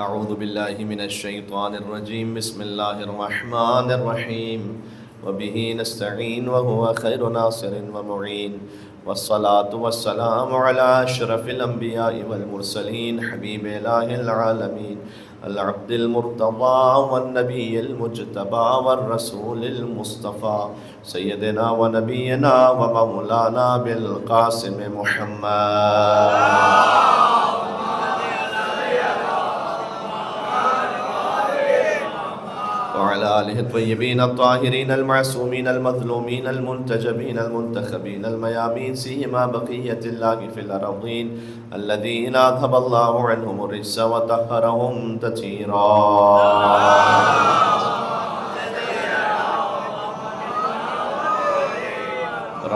أعوذ بالله من الشيطان الرجيم بسم الله الرحمن الرحيم وبه نستعين وهو خير ناصر ومعين والصلاة والسلام على أشرف الأنبياء والمرسلين حبيب إله العالمين العبد المرتضى والنبي المجتبى والرسول المصطفى سيدنا ونبينا ومولانا بالقاسم محمد وعلى آله الطيبين الطاهرين المعصومين المظلومين المنتجبين المنتخبين الميامين سيما بقية الله في الأرضين الذين أذهب الله عنهم الرجس وطهرهم تطهيرا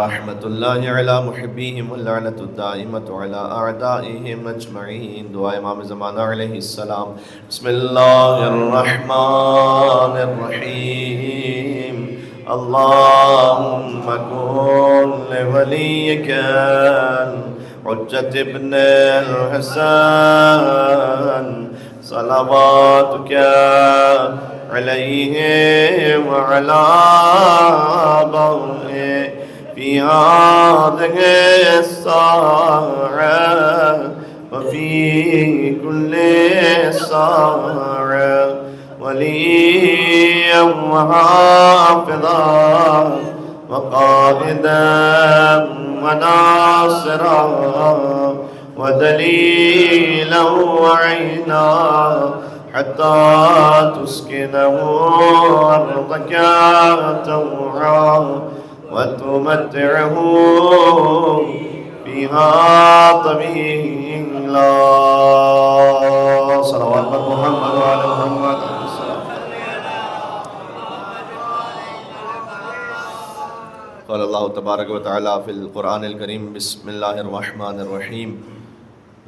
رحمة الله على محبيهم واللعنة الدائمة على أعدائهم أجمعين. دعاء امام زمانہ علیہ السلام. بسم اللہ الرحمن الرحیم. اللهم كن لوليك حجة ابن الحسن صلواتك عليه وعلى آبائه في هذه الساعة وفي كل ساعة وليا وحافظا وقائدا وناصرا ودليلا وعينا حتى تسكنه أرضك طوعا وتمتعه فيها طويلا. صلوات محمد وعلى محمد. قال الله تبارك وتعالى في القرآن الكريم بسم الله الرحمن الرحيم.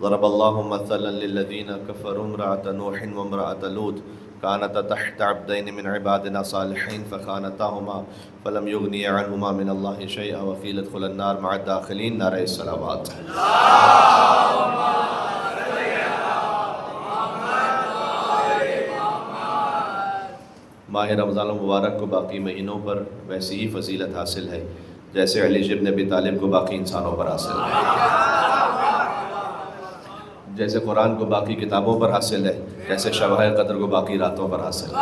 ضرب الله مثلا للذين كفروا امرأة نوح وامرأة لوط كانتا تحت عبدين من عبادنا صالحين فخانتاهما فلم يغنيا عنهما من الله شيئا وقيل ادخلا النار مع الداخلين. نعرہ الصلوات. ماہ رمضان المبارک کو باقی مہینوں پر ویسی ہی فضیلت حاصل ہے جیسے علی ابن ابی طالب کو باقی انسانوں پر حاصل ہے، جیسے قرآن کو باقی کتابوں پر حاصل ہے، جیسے شبہ قدر کو باقی راتوں پر حاصل ہے.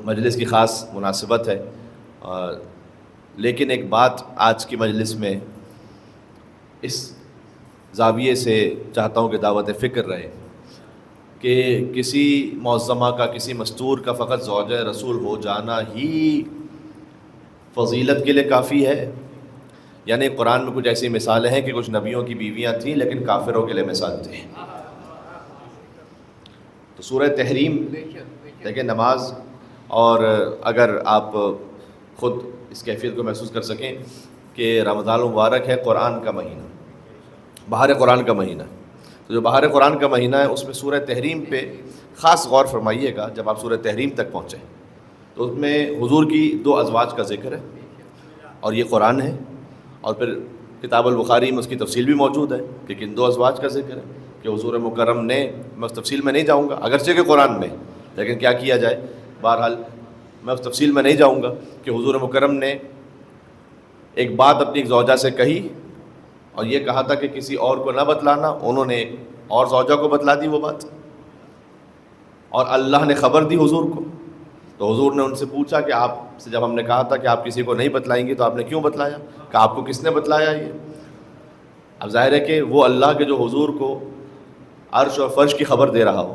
مجلس کی خاص مناسبت ہے، لیکن ایک بات آج کی مجلس میں اس زاویے سے چاہتا ہوں کہ دعوت فکر رہے کہ کسی معظمہ کا، کسی مستور کا فقط زوجہ رسول ہو جانا ہی فضیلت کے لیے کافی ہے. یعنی قرآن میں کچھ ایسی مثالیں ہیں کہ کچھ نبیوں کی بیویاں تھیں لیکن کافروں کے لیے مثال تھی. تو سورہ تحریم دیکھیں، نماز، اور اگر آپ خود اس کیفیت کو محسوس کر سکیں کہ رمضان المبارک ہے، قرآن کا مہینہ، بہار قرآن کا مہینہ. تو جو بہار قرآن کا مہینہ ہے اس میں سورہ تحریم پہ خاص غور فرمائیے گا. جب آپ سورہ تحریم تک پہنچیں تو اس میں حضور کی 2 ازواج کا ذکر ہے اور یہ قرآن ہے، اور پھر کتاب البخاری میں اس کی تفصیل بھی موجود ہے کہ کن 2 ازواج کا ذکر ہے کہ حضور مکرم نے، میں اس تفصیل میں نہیں جاؤں گا اگرچہ کہ قرآن میں، لیکن کیا کیا جائے، بہرحال میں اس تفصیل میں نہیں جاؤں گا کہ حضور مکرم نے ایک بات اپنی ایک زوجہ سے کہی اور یہ کہا تھا کہ کسی اور کو نہ بتلانا، انہوں نے اور زوجہ کو بتلا دی وہ بات، اور اللہ نے خبر دی حضور کو. تو حضور نے ان سے پوچھا کہ آپ سے جب ہم نے کہا تھا کہ آپ کسی کو نہیں بتلائیں گے تو آپ نے کیوں بتلایا، کہ آپ کو کس نے بتلایا یہ. اب ظاہر ہے کہ وہ اللہ کے جو حضور کو عرش اور فرش کی خبر دے رہا ہو،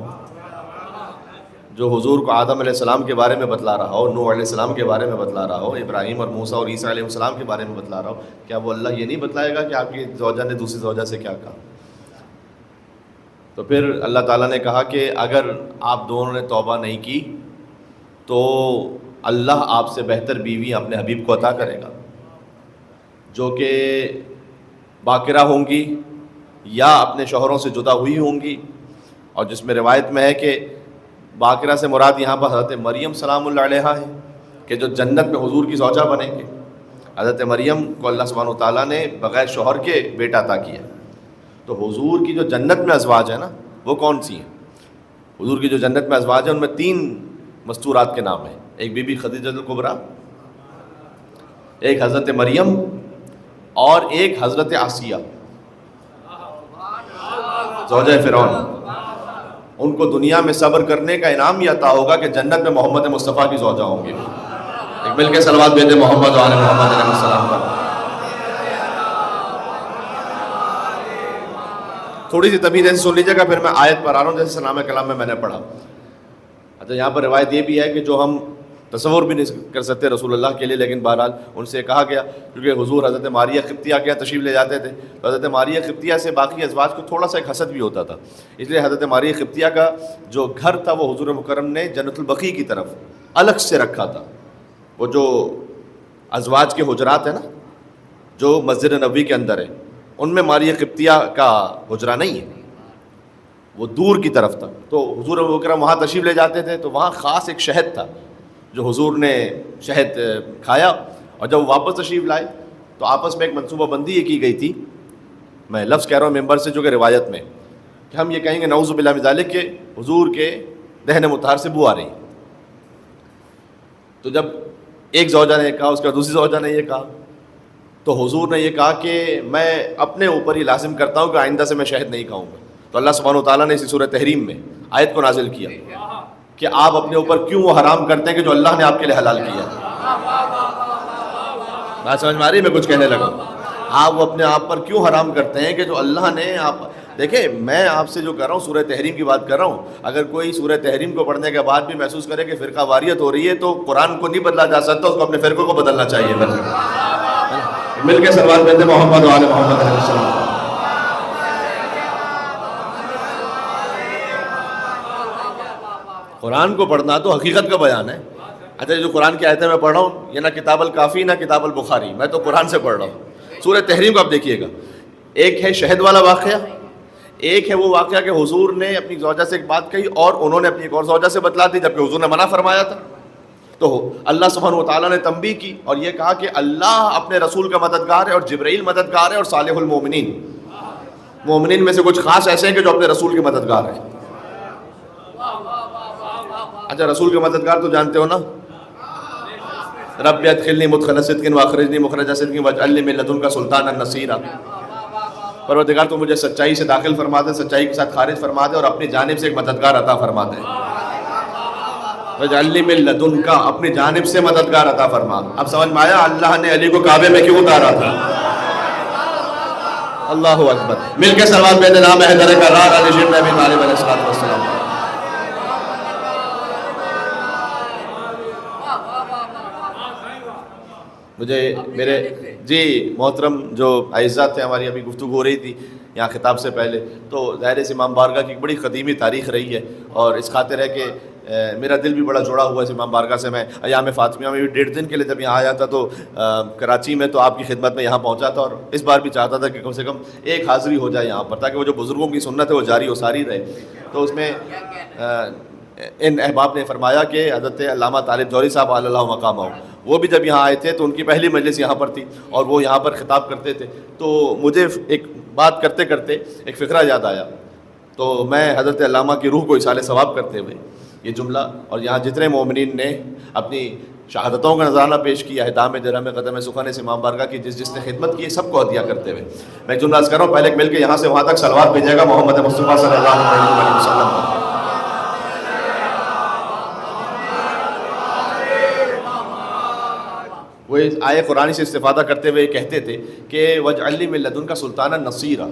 جو حضور کو آدم علیہ السلام کے بارے میں بتلا رہا ہو، نوح علیہ السلام کے بارے میں بتلا رہا ہو، ابراہیم اور موسیٰ اور عیسیٰ علیہ السلام کے بارے میں بتلا رہا ہو، کیا وہ اللہ یہ نہیں بتلائے گا کہ آپ کی زوجہ نے دوسری زوجہ سے کیا کہا؟ تو پھر اللہ تعالیٰ نے کہا کہ اگر آپ دونوں نے توبہ نہیں کی تو اللہ آپ سے بہتر بیوی اپنے حبیب کو عطا کرے گا، جو کہ باقرہ ہوں گی یا اپنے شوہروں سے جدا ہوئی ہوں گی. اور جس میں روایت میں ہے کہ باقرہ سے مراد یہاں پر حضرت مریم سلام اللہ علیہا ہے کہ جو جنت میں حضور کی زوجہ بنیں گے. حضرت مریم کو اللہ سبحانہ وتعالیٰ نے بغیر شوہر کے بیٹا عطا کیا. تو حضور کی جو جنت میں ازواج ہیں نا، وہ کون سی ہیں؟ حضور کی جو جنت میں ازواج ہیں ان میں 3 مستورات کے نام ہیں. ایک بی بی خدیجہ الکبریٰ، ایک حضرت مریم، اور ایک حضرت آسیہ زوجہ فرعون. ان کو دنیا میں صبر کرنے کا انعام یہ عطا ہوگا کہ جنت میں محمد مصطفیٰ کی زوجہ ہوں گی. ایک مل کے صلوات بھیجیں محمد و آل محمد علیہ السلام پر. تھوڑی سی تمیز ایسے سن لیجیے گا، پھر میں آیت پر آ رہا ہوں جیسے سلام کلام میں نے پڑھا. اچھا، یہاں پر روایت یہ بھی ہے کہ جو ہم تصور بھی نہیں کر سکتے رسول اللہ کے لیے، لیکن بہرحال ان سے کہا گیا، کیونکہ حضور حضرت ماریہ قبطیہ کے تشریف لے جاتے تھے تو حضرت ماریہ قبطیہ سے باقی ازواج کو تھوڑا سا ایک حسد بھی ہوتا تھا. اس لیے حضرت ماریہ قبطیہ کا جو گھر تھا وہ حضور مکرم نے جنت البقیع کی طرف الگ سے رکھا تھا. وہ جو ازواج کے حجرات ہیں نا جو مسجد نبوی کے اندر ہے، ان میں ماریہ قبطیہ کا حجرہ نہیں ہے، وہ دور کی طرف تھا. تو حضور مکرم وہاں تشریف لے جاتے تھے تو وہاں خاص ایک شہد تھا جو حضور نے شہد کھایا، اور جب وہ واپس تشریف لائے تو آپس میں ایک منصوبہ بندی یہ کی گئی تھی. میں لفظ کہہ رہا ہوں ممبر سے، جو کہ روایت میں کہ ہم یہ کہیں گے نعوذ باللہ من ذالک کہ حضور کے دہن مطہر سے بو آ رہی. تو جب ایک زوجہ نے یہ کہا، اس کا دوسری زوجہ نے یہ کہا، تو حضور نے یہ کہا کہ میں اپنے اوپر ہی لازم کرتا ہوں کہ آئندہ سے میں شہد نہیں کھاؤں گا. تو اللہ سبحانہ و تعالیٰ نے اسی سورہ تحریم میں آیت کو نازل کیا کہ آپ اپنے اوپر کیوں وہ حرام کرتے ہیں کہ جو اللہ نے آپ کے لیے حلال کیا. بات سمجھ میں آ رہی ہے؟ میں کچھ کہنے لگا. آپ وہ اپنے آپ پر کیوں حرام کرتے ہیں کہ جو اللہ نے آپ دیکھیں. میں آپ سے جو کر رہا ہوں سورہ تحریم کی بات کر رہا ہوں. اگر کوئی سورہ تحریم کو پڑھنے کے بعد بھی محسوس کرے کہ فرقہ واریت ہو رہی ہے تو قرآن کو نہیں بدلا جا سکتا، اس کو اپنے فرقے کو بدلنا چاہیے. مل کے سلوات بھیجیں محمد و آل محمد علیہ السلام. قرآن کو پڑھنا تو حقیقت کا بیان ہے. اچھا، جو قرآن کی آیتیں میں پڑھ رہا ہوں یہ نہ کتاب الکافی نہ کتاب البخاری، میں تو قرآن سے پڑھ رہا ہوں. سورہ تحریم کو آپ دیکھیے گا، ایک ہے شہد والا واقعہ، ایک ہے وہ واقعہ کہ حضور نے اپنی زوجہ سے ایک بات کہی اور انہوں نے اپنی ایک اور زوجہ سے بتلا دی جبکہ حضور نے منع فرمایا تھا. تو اللہ سبحانہ و تعالیٰ نے تنبیہ کی اور یہ کہا کہ اللہ اپنے رسول کا مددگار ہے اور جبرائیل مددگار ہے اور صالح المومنین، مومنین میں سے کچھ خاص ایسے ہیں کہ جو اپنے رسول کے مددگار ہیں. اچھا، رسول کے مددگار تو جانتے ہو نا، رب ادخلنی مدخل صدق واخرجنی مخرج صدق واجعل لی من لدنک سلطانا نصیرا. پروردگار تو مجھے سچائی سے داخل فرما دے، سچائی کے ساتھ خارج فرما دے اور اپنی جانب سے ایک مددگار عطا فرما دے. واجعل لی من لدنک، اپنی جانب سے مددگار عطا فرما. اب سمجھ میں آیا اللہ نے علی کو کعبے میں کیوں اتارا تھا. اللہ اکبر. مل کے صلوات بھیجیں نام حیدر کرار علی شیر نبی طالب علیہ السلام. مجھے میرے محترم جو اعزاء تھے، ہماری ابھی گفتگو ہو رہی تھی یہاں خطاب سے پہلے، تو ظاہر ہے امام بارگاہ کی بڑی قدیمی تاریخ رہی ہے اور اس خاطر ہے کہ میرا دل بھی بڑا جڑا ہوا ہے امام بارگاہ سے. میں ایام فاطمیہ میں بھی 1.5 دن کے لیے جب یہاں آیا تھا تو کراچی میں تو آپ کی خدمت میں یہاں پہنچا تھا اور اس بار بھی چاہتا تھا کہ کم سے کم ایک حاضری ہو جائے یہاں پر تاکہ وہ جو بزرگوں کی سنت ہے وہ جاری و ساری رہے. تو اس میں ان احباب نے فرمایا کہ حضرت علامہ طالب جوہری صاحب علی اللہ مقامہ، وہ بھی جب یہاں آئے تھے تو ان کی پہلی مجلس یہاں پر تھی اور وہ یہاں پر خطاب کرتے تھے. تو مجھے ایک بات کرتے کرتے ایک فقرہ یاد آیا. تو میں حضرت علامہ کی روح کو اصال ثواب کرتے ہوئے یہ جملہ اور یہاں جتنے مومنین نے اپنی شہادتوں کا نذرانہ پیش کیا ہے دام درہم قدم سخن سے امام بارگاہ کی جس نے خدمت کی ہے سب کو عطیہ کرتے ہوئے میں جملہ عرض کر رہا ہوں. پہلے مل کے یہاں سے وہاں تک صلوات بھیجے گا محمد مصطفیٰ صلی اللہ علیہ وسلم. وہ آئے قرآن سے استفادہ کرتے ہوئے کہتے تھے کہ وجعل لی من لدنک سلطانا نصیرا.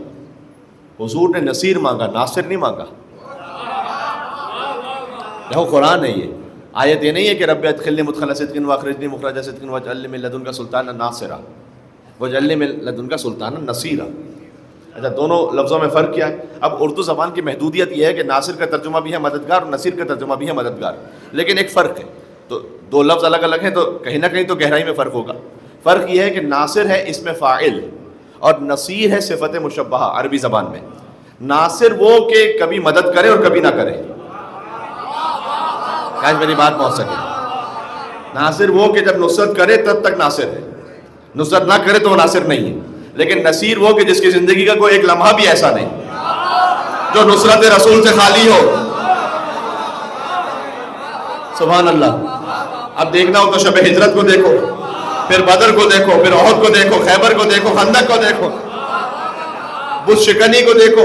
حضور نے نصیر مانگا، ناصر نہیں مانگا. دیکھو قرآن ہے، یہ آیت یہ نہیں ہے کہ رب ادخلنی مدخل صدق واخرجنی مخرج صدق واجعل لی من لدنک سلطانا ناصرا، واجعل لی من لدنک سلطانا نصیرا. اچھا، دونوں لفظوں میں فرق کیا ہے؟ اب اردو زبان کی محدودیت یہ ہے کہ ناصر کا ترجمہ بھی ہے مددگار اور نصیر کا ترجمہ بھی ہے مددگار، لیکن ایک فرق ہے. تو دو لفظ الگ الگ ہیں تو کہیں نہ کہیں تو گہرائی میں فرق ہوگا. فرق یہ ہے کہ ناصر ہے اسم فاعل اور نصیر ہے صفت مشبہہ. عربی زبان میں ناصر وہ کہ کبھی مدد کرے اور کبھی نہ کرے. آج میری بات پہنچ سکے. ناصر وہ کہ جب نصرت کرے تب تک ناصر ہے، نصرت نہ کرے تو وہ ناصر نہیں ہے. لیکن نصیر وہ کہ جس کی زندگی کا کوئی ایک لمحہ بھی ایسا نہیں. جو نصرت رسول سے خالی ہو. سبحان اللہ. اب دیکھنا ہو تو شب ہجرت کو دیکھو, پھر بدر کو دیکھو, پھر احد کو دیکھو, خیبر کو دیکھو, خندق کو دیکھو, بت شکنی کو دیکھو.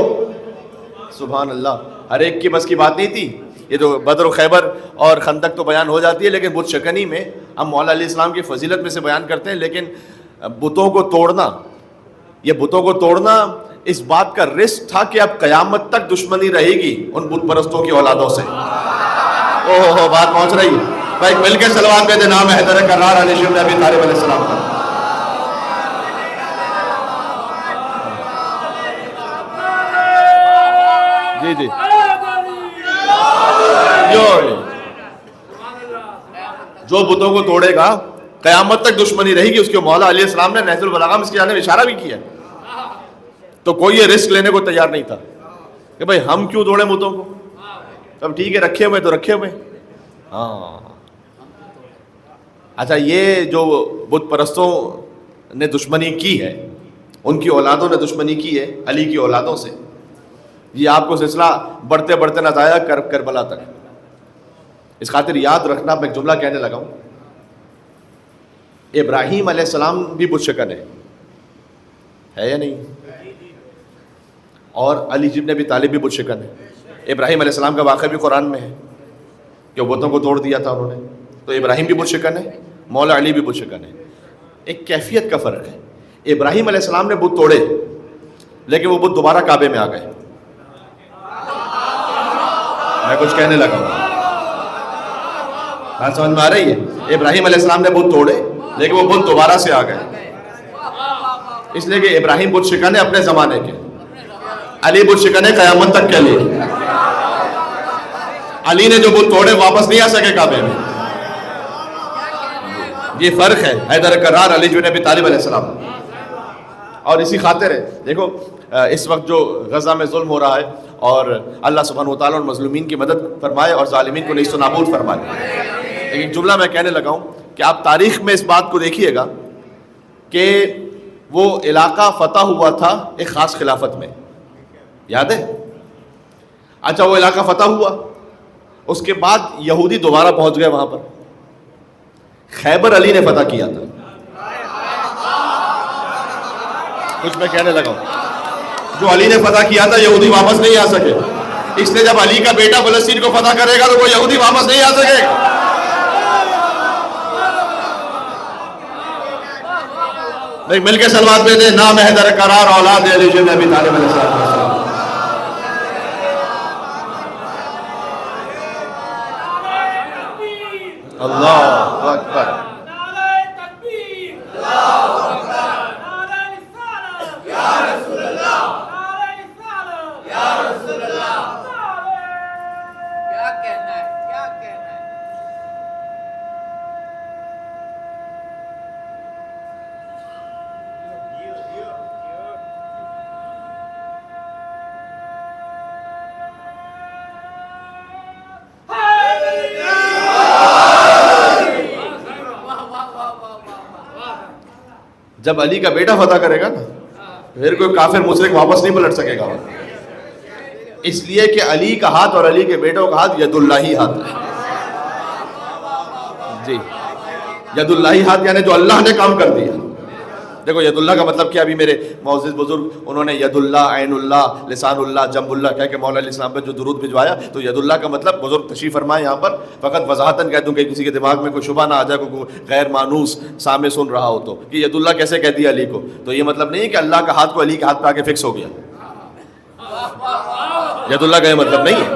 سبحان اللہ. ہر ایک کی بس کی بات نہیں تھی. یہ تو بدر و خیبر اور خندق تو بیان ہو جاتی ہے, لیکن بت شکنی میں ہم مولا علیہ السلام کی فضیلت میں سے بیان کرتے ہیں, لیکن بتوں کو توڑنا, یہ بتوں کو توڑنا اس بات کا رسک تھا کہ اب قیامت تک دشمنی رہے گی ان بت پرستوں کی اولادوں سے. اوہ بات پہنچ رہی ہے بھائی. مل کے صلوات پہ دے نام حیدر کرار علی شیخ ابی طالب علیہ السلام کا. جی جی جو بتوں کو توڑے گا قیامت تک دشمنی رہے گی اس کے. مولا علیہ السلام نے نہج البلاغہ میں اس کی جانب اشارہ بھی کیا, تو کوئی یہ رسک لینے کو تیار نہیں تھا کہ بھائی ہم کیوں توڑیں بتوں کو. اب ٹھیک ہے رکھے ہوئے تو رکھے ہوئے. ہاں اچھا, یہ جو بت پرستوں نے دشمنی کی ہے, ان کی اولادوں نے دشمنی کی ہے علی کی اولادوں سے, یہ آپ کو سلسلہ بڑھتے بڑھتے نہ جائے گا کربلا تک. اس خاطر یاد رکھنا, میں ایک جملہ کہنے لگا ہوں. ابراہیم علیہ السلام بھی بت شکن ہے یا نہیں؟ اور علی ابن ابی طالب بھی بت شکن ہے. ابراہیم علیہ السلام کا واقعہ بھی قرآن میں ہے کہ وہ بتوں کو توڑ دیا تھا انہوں نے. تو ابراہیم بھی بت شکن ہے, مولا علی بھی بت شکن ہے. ایک کیفیت کا فرق ہے. ابراہیم علیہ السلام نے بت توڑے, لیکن وہ بت دوبارہ کعبے میں آ گئے. میں کچھ کہنے لگا ہوں, بات سمجھ میں آ رہی ہے؟ ابراہیم علیہ السلام نے بت توڑے, لیکن وہ بت دوبارہ سے آ گئے. اس لیے کہ ابراہیم بت شکن ہے اپنے زمانے کے, علی بت شکن ہے قیامت تک کے لیے. علی نے جو بت توڑے واپس نہیں آ سکے کعبے میں. یہ فرق ہے حیدر کرار علی بن ابی طالب علیہ السلام. اور اسی خاطر ہے دیکھو اس وقت جو غزہ میں ظلم ہو رہا ہے, اور اللہ سبحانہ و تعالیٰ اور مظلومین کی مدد فرمائے اور ظالمین کو نیست و نابود فرمائے. لیکن جملہ میں کہنے لگا ہوں کہ آپ تاریخ میں اس بات کو دیکھیے گا کہ وہ علاقہ فتح ہوا تھا ایک خاص خلافت میں, یاد ہے؟ اچھا وہ علاقہ فتح ہوا, اس کے بعد یہودی دوبارہ پہنچ گئے وہاں پر. خیبر علی نے فتح کیا تھا. کچھ میں کہنے لگا ہوں, جو علی نے فتح کیا تھا یہودی واپس نہیں آ سکے. اس لیے جب علی کا بیٹا فلسطین کو فتح کرے گا تو وہ یہودی واپس نہیں آ سکے گا. مل کے صلوات پہ دے نام حیدر کرار اولاد علی بن ابی طالب علیہ السلام. اللہ اکبر. جب علی کا بیٹا فتح کرے گا نا پھر کوئی کافر مشرک واپس نہیں پلٹ سکے گا. اس لیے کہ علی کا ہاتھ اور علی کے بیٹوں کا ہاتھ ید اللہ ہی ہاتھ ہے. جی ید اللہ ہی ہاتھ یعنی جو اللہ نے کام کر دیا. دیکھو ید اللہ کا مطلب کیا, ابھی میرے معزز بزرگ انہوں نے ید اللہ, عین اللہ, لسان اللہ, جنب اللہ کہہ کے مولا علیہ السلام پہ جو درود بھجوایا, تو ید اللہ کا مطلب بزرگ تشریف فرمائے یہاں پر. فقط وضاحتاً کہہ دوں کہ کسی کے دماغ میں کوئی شبہ نہ آ جائے, کوئی غیر مانوس سامع سن رہا ہو تو کہ ید اللہ کیسے کہہ دیا علی کو. تو یہ مطلب نہیں ہے کہ اللہ کا ہاتھ کو علی کے ہاتھ پہ آ کے فکس ہو گیا. ید اللہ کا یہ مطلب نہیں ہے.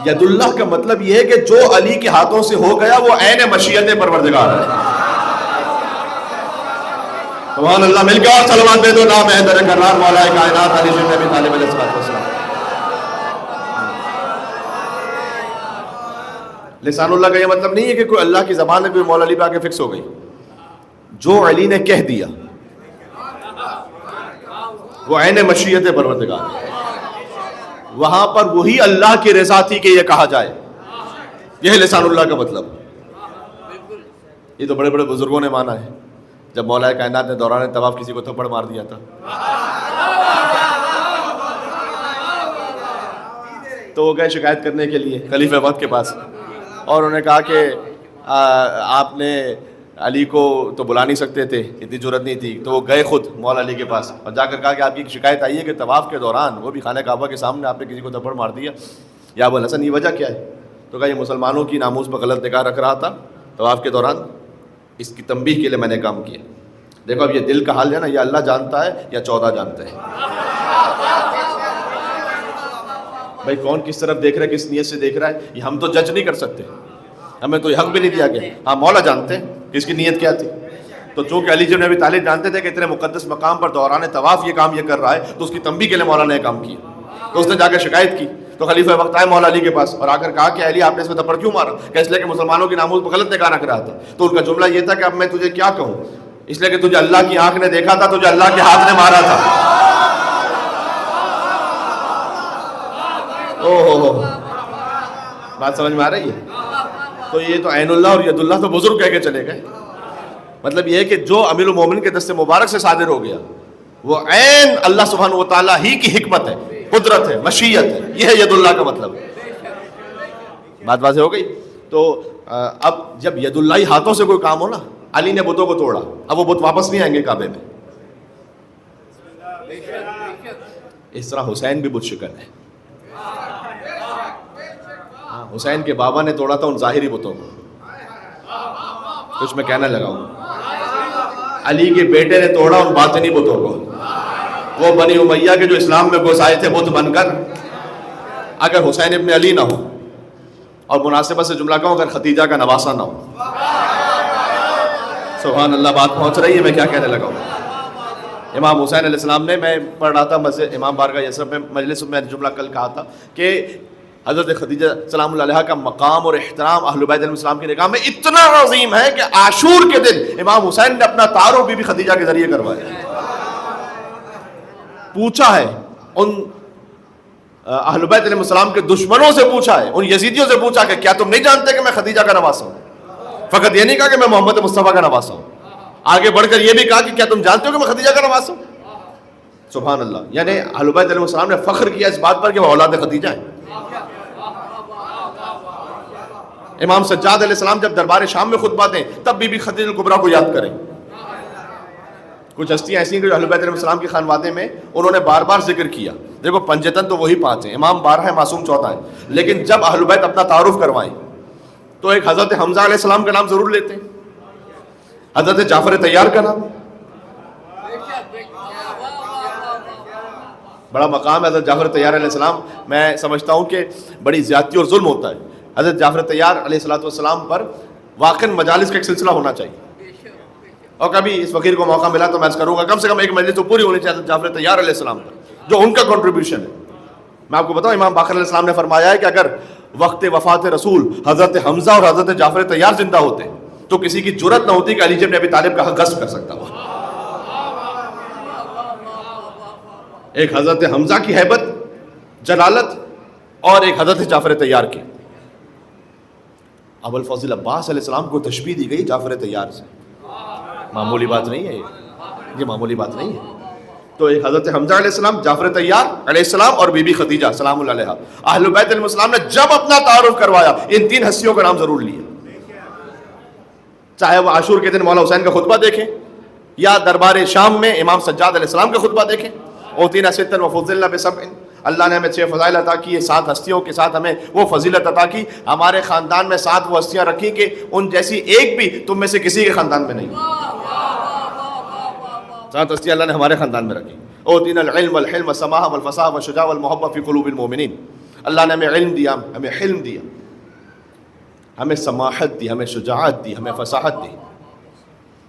ید اللہ کا مطلب یہ ہے کہ جو علی کے ہاتھوں سے ہو گیا وہ عین مشیت پروردگار ہے. سبحان اللہ. مل کے اور صلوات دے دو نام حیدر کرار مولا کائنات علی بن ابی طالب علیہ السلام. لسان اللہ کا یہ مطلب نہیں ہے کہ کوئی اللہ کی زبان ہے کوئی مولا علی پہ آ کے فکس ہو گئی. جو علی نے کہہ دیا وہ عین مشیت پروردگار ہے. وہاں پر وہی اللہ کی رضا تھی کہ یہ کہا جائے. یہ ہے لسان اللہ کا مطلب. یہ تو بڑے بڑے بزرگوں نے مانا ہے. جب مولا کائنات نے دوران طواف کسی کو تھپڑ مار دیا تھا, تو وہ گئے شکایت کرنے کے لیے خلیفہ وقت کے پاس، اور انہوں نے کہا کہ آپ نے علی کو تو بلا نہیں سکتے تھے، اتنی جرت نہیں تھی، تو وہ گئے خود مولا علی کے پاس اور جا کر کہا کہ آپ کی شکایت آئی ہے کہ طواف کے دوران، وہ بھی خانہ کعبہ کے سامنے، آپ نے کسی کو تھپڑ مار دیا، یا ابو الحسن یہ وجہ کیا ہے؟ تو کہا یہ مسلمانوں کی ناموس پر غلط نگاہ رکھ رہا تھا طواف کے دوران، اس کی تنبیہ کے لیے میں نے کام کیا۔ دیکھو اب یہ دل کا حال ہے نا، یہ اللہ جانتا ہے یا 14 جانتے ہیں؟ بھائی کون کس طرف دیکھ رہا ہے، کس نیت سے دیکھ رہا ہے، یہ ہم تو جج نہیں کر سکتے، ہمیں تو یہ حق بھی نہیں دیا گیا۔ ہاں مولا جانتے ہیں کہ اس کی نیت کیا تھی۔ تو چونکہ علی بن ابی طالب جانتے تھے کہ اتنے مقدس مقام پر دوران طواف یہ کام یہ کر رہا ہے، تو اس کی تنبیہ کے لیے مولا نے کام کیا، تو اس نے جا کے شکایت کی۔ تو خلیفہ وقت آئے مولا علی کے پاس اور آ کر کہا کہ علی آپ نے اس میں تھپڑ کیوں مارا؟ کہ اس لیے کہ مسلمانوں کی ناموس پر غلط نگاہ رکھ رہا تھا۔ تو ان کا جملہ یہ تھا کہ اب میں تجھے کیا کہوں، اس لیے کہ تجھے اللہ کی آنکھ نے دیکھا تھا، تجھے اللہ کے ہاتھ نے مارا تھا۔ اوہ بات سمجھ میں آ رہی ہے؟ تو یہ تو عین اللہ اور ید اللہ تو بزرگ کہہ کے چلے گئے۔ مطلب یہ ہے کہ جو امیر المومنین کے دست مبارک سے صادر ہو گیا وہ عین اللہ سبحانہ و تعالیٰ ہی کی حکمت ہے، قدرت ہے، مشیت ہے، یہ ہے ید اللہ کا مطلب۔ بات واضح ہو گئی؟ تو اب جب ید اللہ ہاتھوں سے کوئی کام ہو نا، علی نے بتوں کو توڑا، اب وہ بت واپس نہیں آئیں گے کعبے میں۔ اس طرح حسین بھی بت شکن ہے۔ حسین کے بابا نے توڑا تھا ان ظاہری بتوں کو، کچھ میں کہنے لگا ہوں۔ علی کے بیٹے نے توڑا ان باطنی بتوں کو، وہ بنی امیہ کے جو اسلام میں گھس آئے تھے بت بن کر۔ اگر حسین ابن علی نہ ہو، اور مناسبت سے جملہ کہوں اگر ختیجہ کا نواسہ نہ ہو، سبحان اللہ، بات پہنچ رہی ہے میں کیا کہنے لگا ہوں۔ امام حسین علیہ السلام نے، میں پڑھ رہا تھا مسجد امام بارگاہ یسرب میں مجلس میں جملہ کل کہا تھا کہ حضرت خدیجہ سلام اللہ علیہا کا مقام اور احترام اہل بیت علیہ السلام کی نگاہ میں اتنا عظیم ہے کہ عاشور کے دن امام حسین نے اپنا تعارف بی بی خدیجہ کے ذریعے کروایا۔ پوچھا ہے ان اہل بیت علیہ السلام کے دشمنوں سے، پوچھا ہے ان یزیدیوں سے، پوچھا کہ کیا تم نہیں جانتے کہ میں خدیجہ کا نواسہ ہوں؟ فقط یہ نہیں کہا کہ میں محمد مصطفیٰ کا نواسہ ہوں، آگے بڑھ کر یہ بھی کہا کہ کیا تم جانتے ہو کہ میں خدیجہ کا نواسہ ہوں؟ سبحان اللہ، یعنی اہل بیت علیہ السلام نے فخر کیا اس بات پر کہ وہ اولاد خدیجہ ہیں۔ امام سجاد علیہ السلام جب دربار شام میں خطبہ دیں تب بی بی خدیجہ الکبریٰ کو یاد کریں۔ کچھ ہستیاں ایسی ہیں کہ جو اہل بیت علیہ السلام کے خانوادے میں انہوں نے بار بار ذکر کیا۔ دیکھو پنجتن تو وہی 5 ہیں، امام 12 ہیں، معصوم 14 ہیں، لیکن جب اہل بیت اپنا تعارف کروائیں تو ایک حضرت حمزہ علیہ السلام کا نام ضرور لیتے ہیں، حضرت جعفر طیار کا نام، بڑا مقام ہے حضرت جعفر طیار علیہ السلام۔ میں سمجھتا ہوں کہ بڑی زیادتی اور ظلم ہوتا ہے حضرت جعفر طیار علیہ السلام پر، واقعاً مجالس کا ایک سلسلہ ہونا چاہیے، اور کبھی اس فقیر کو موقع ملا تو میں کروں گا کم سے کم ایک مجلس تو پوری ہونی چاہیے حضرت جعفر طیار علیہ السلام پر، جو ان کا کنٹریبیوشن ہے۔ میں آپ کو بتاؤں امام باقر علیہ السلام نے فرمایا ہے کہ اگر وقت وفات رسول حضرت حمزہ اور حضرت جعفر طیار زندہ ہوتے تو کسی کی جرت نہ ہوتی کہ علی بن ابی طالب کا حق غصب کر سکتا ہو۔ ایک حضرت حمزہ کی ہیبت، جلالت، اور ایک حضرت جعفر طیار کی۔ ابو الفضل عباس علیہ السلام کو تشبیہ دی گئی جعفر طیار سے، معمولی بات نہیں ہے یہ معمولی بات نہیں ہے۔ تو ایک حضرت حمزہ علیہ السلام، جعفر طیار علیہ السلام اور بی بی خدیجہ سلام اللہ علیہا۔ اہل بیت علیہ السلام نے جب اپنا تعارف کروایا ان 3 ہستیوں کا نام ضرور لیا، چاہے وہ عاشور کے دن مولا حسین کا خطبہ دیکھیں یا دربار شام میں امام سجاد علیہ السلام کا خطبہ دیکھیں۔ اوتینا ستا وفضلنا بسبع، اللہ نے ہمیں 6 فضائل عطا کی، 7 ہستیوں کے ساتھ ہمیں وہ فضیلت عطا کی۔ ہمارے خاندان میں 7 وہ ہستیاں رکھی کہ ان جیسی ایک بھی تم میں سے کسی کے خاندان میں نہیں۔ 7 ہستیاں اللہ نے ہمارے خاندان میں رکھی۔ اوتینا العلم والحلم والسماحة والفصاحة والشجاعة والمحبة في قلوب المؤمنين، اللہ نے ہمیں علم دیا، ہمیں حلم دیا، ہمیں سماحت دی، ہمیں شجاعت دی، ہمیں فصاحت دی۔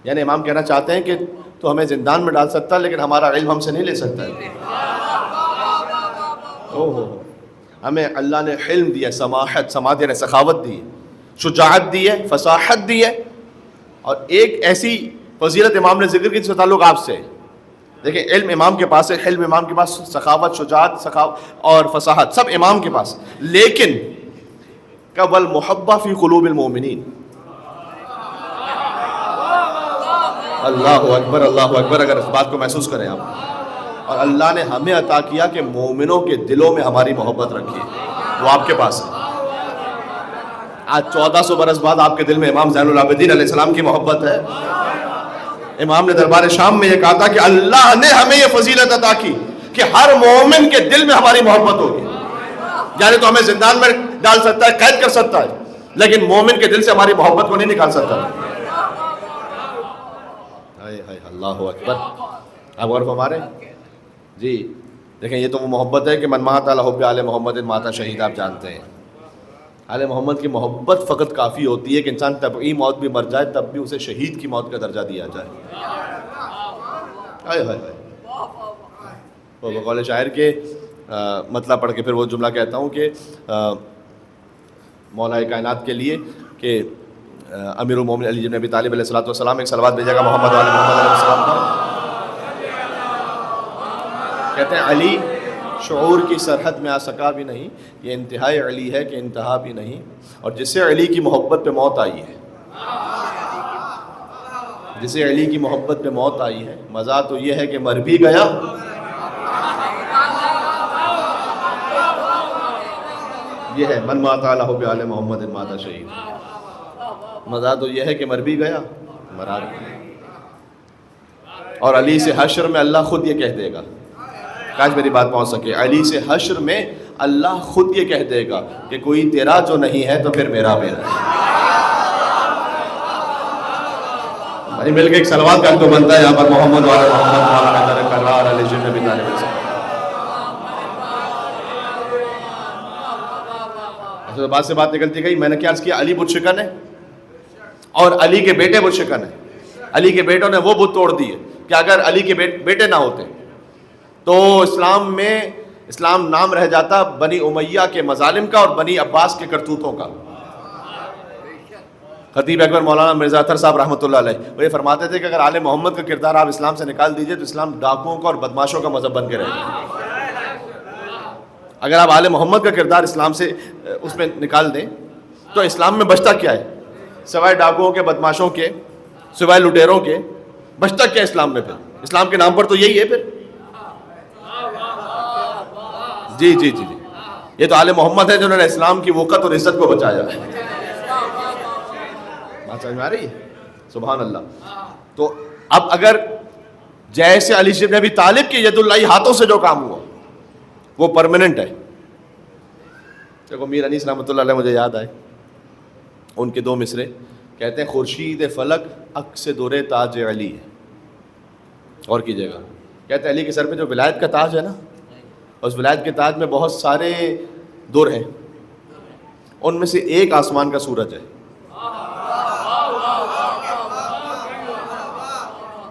یعنی امام کہنا چاہتے ہیں کہ تو ہمیں زندان میں ڈال سکتا ہے لیکن ہمارا علم ہم سے نہیں لے سکتا ہے۔ ہمیں اللہ نے حلم دیا، سماحت یعنی سخاوت دی، شجاعت دی ہے، فصاحت دی ہے، اور ایک ایسی فضیلت امام نے ذکر کی جس کا تعلق آپ سے۔ دیکھیں علم امام کے پاس ہے، حلم امام کے پاس، سخاوت، شجاعت اور فصاحت سب امام کے پاس، لیکن کب المحبہ فی قلوب المؤمنین۔ اللہ اکبر، اللہ اکبر، اگر اس بات کو محسوس کریں آپ، اور اللہ نے ہمیں عطا کیا کہ مومنوں کے دلوں میں ہماری محبت رکھی ہے۔ وہ آپ کے پاس ہے. آج 1400 برس بعد آپ کے دل میں امام زین العابدین علیہ السلام کی محبت ہے. امام نے دربار شام میں یہ کہا تھا کہ اللہ نے ہمیں یہ فضیلت عطا کی کہ ہر مومن کے دل میں ہماری محبت ہوگی. یعنی تو ہمیں زندان میں ڈال سکتا ہے, قید کر سکتا ہے, لیکن مومن کے دل سے ہماری محبت کو نہیں نکال سکتا. اللہ اکبر. آپ غور فرما رہے ہیں جی. دیکھیں یہ تو وہ محبت ہے کہ من مات علی حب آل محمد مات شہید. آپ جانتے ہیں آل محمد کی محبت فقط کافی ہوتی ہے کہ انسان طبعی موت بھی مر جائے تب بھی اسے شہید کی موت کا درجہ دیا جائے. ہائے ہائے ہائے. وہ بقول شاعر کے مطلب پڑھ کے پھر وہ جملہ کہتا ہوں کہ مولا کائنات کے لیے کہ امیر المومنین علی بن ابی طالب علیہ الصلوۃ والسلام ایک صلوات بھیجے گا محمد علی محمد علیہ السلام پر. کہتے ہیں علی شعور کی سرحد میں آ سکا بھی نہیں, یہ انتہائی علی ہے کہ انتہا بھی نہیں. اور جسے علی کی محبت پہ موت آئی ہے, جسے علی کی محبت پہ موت آئی ہے, مزہ تو یہ ہے کہ مر بھی گیا یہ ہے من مات علی حب آل محمد مات شہید. مزہ تو یہ ہے کہ مر بھی گیا مرا بھی. اور علی سے حشر میں اللہ خود یہ کہہ دے گا, کاش میری بات پہنچ سکے, علی سے حشر میں اللہ خود یہ کہہ دے گا کہ کوئی تیرا جو نہیں ہے تو پھر میرا میرا ہے. بھائی مل کے ایک صلوات کا تو بنتا ہے یہاں پر محمد والا محمد والا علی جن نبی طالب سے. بات سے بات نکلتی گئی. میں نے کیا عرض کیا, علی بت شکن ہے اور علی کے بیٹے بت شکن ہے. علی کے بیٹوں نے وہ بت توڑ دیے کہ اگر علی کے بیٹے نہ ہوتے تو اسلام میں اسلام نام رہ جاتا بنی امیہ کے مظالم کا اور بنی عباس کے کرتوتوں کا. خطیب اکبر مولانا مرزا اطہر صاحب رحمۃ اللہ علیہ وہ یہ فرماتے تھے کہ اگر آل محمد کا کردار آپ اسلام سے نکال دیجئے تو اسلام ڈاکوؤں کا اور بدماشوں کا مذہب بن کے رہے گا. اگر آپ آل محمد کا کردار اسلام سے اس میں نکال دیں تو اسلام میں بچتا کیا ہے, سوائے ڈاکوؤں کے, بدماشوں کے, سوائے لٹیروں کے, بچتا کیا اسلام میں؟ پھر اسلام کے نام پر تو یہی ہے پھر. جی جی جی جی یہ تو آل محمد ہے جنہوں نے اسلام کی وقت اور عزت کو بچایا ہے. بات سمجھ میں آ رہی ہے؟ سبحان اللہ. تو اب اگر جیسے علی بن ابی طالب کی ید اللہ ہاتھوں سے جو کام ہوا وہ پرماننٹ ہے. دیکھو میر انیس رحمۃ اللہ علیہ مجھے یاد آئے, ان کے دو مصرے کہتے ہیں خورشید فلک عکس دور تاج علی ہے. اور کیجیے گا, کہتے ہیں علی کے سر پہ جو ولایت کا تاج ہے نا, اس ولایت کے تاج میں بہت سارے دور ہیں, ان میں سے ایک آسمان کا سورج ہے.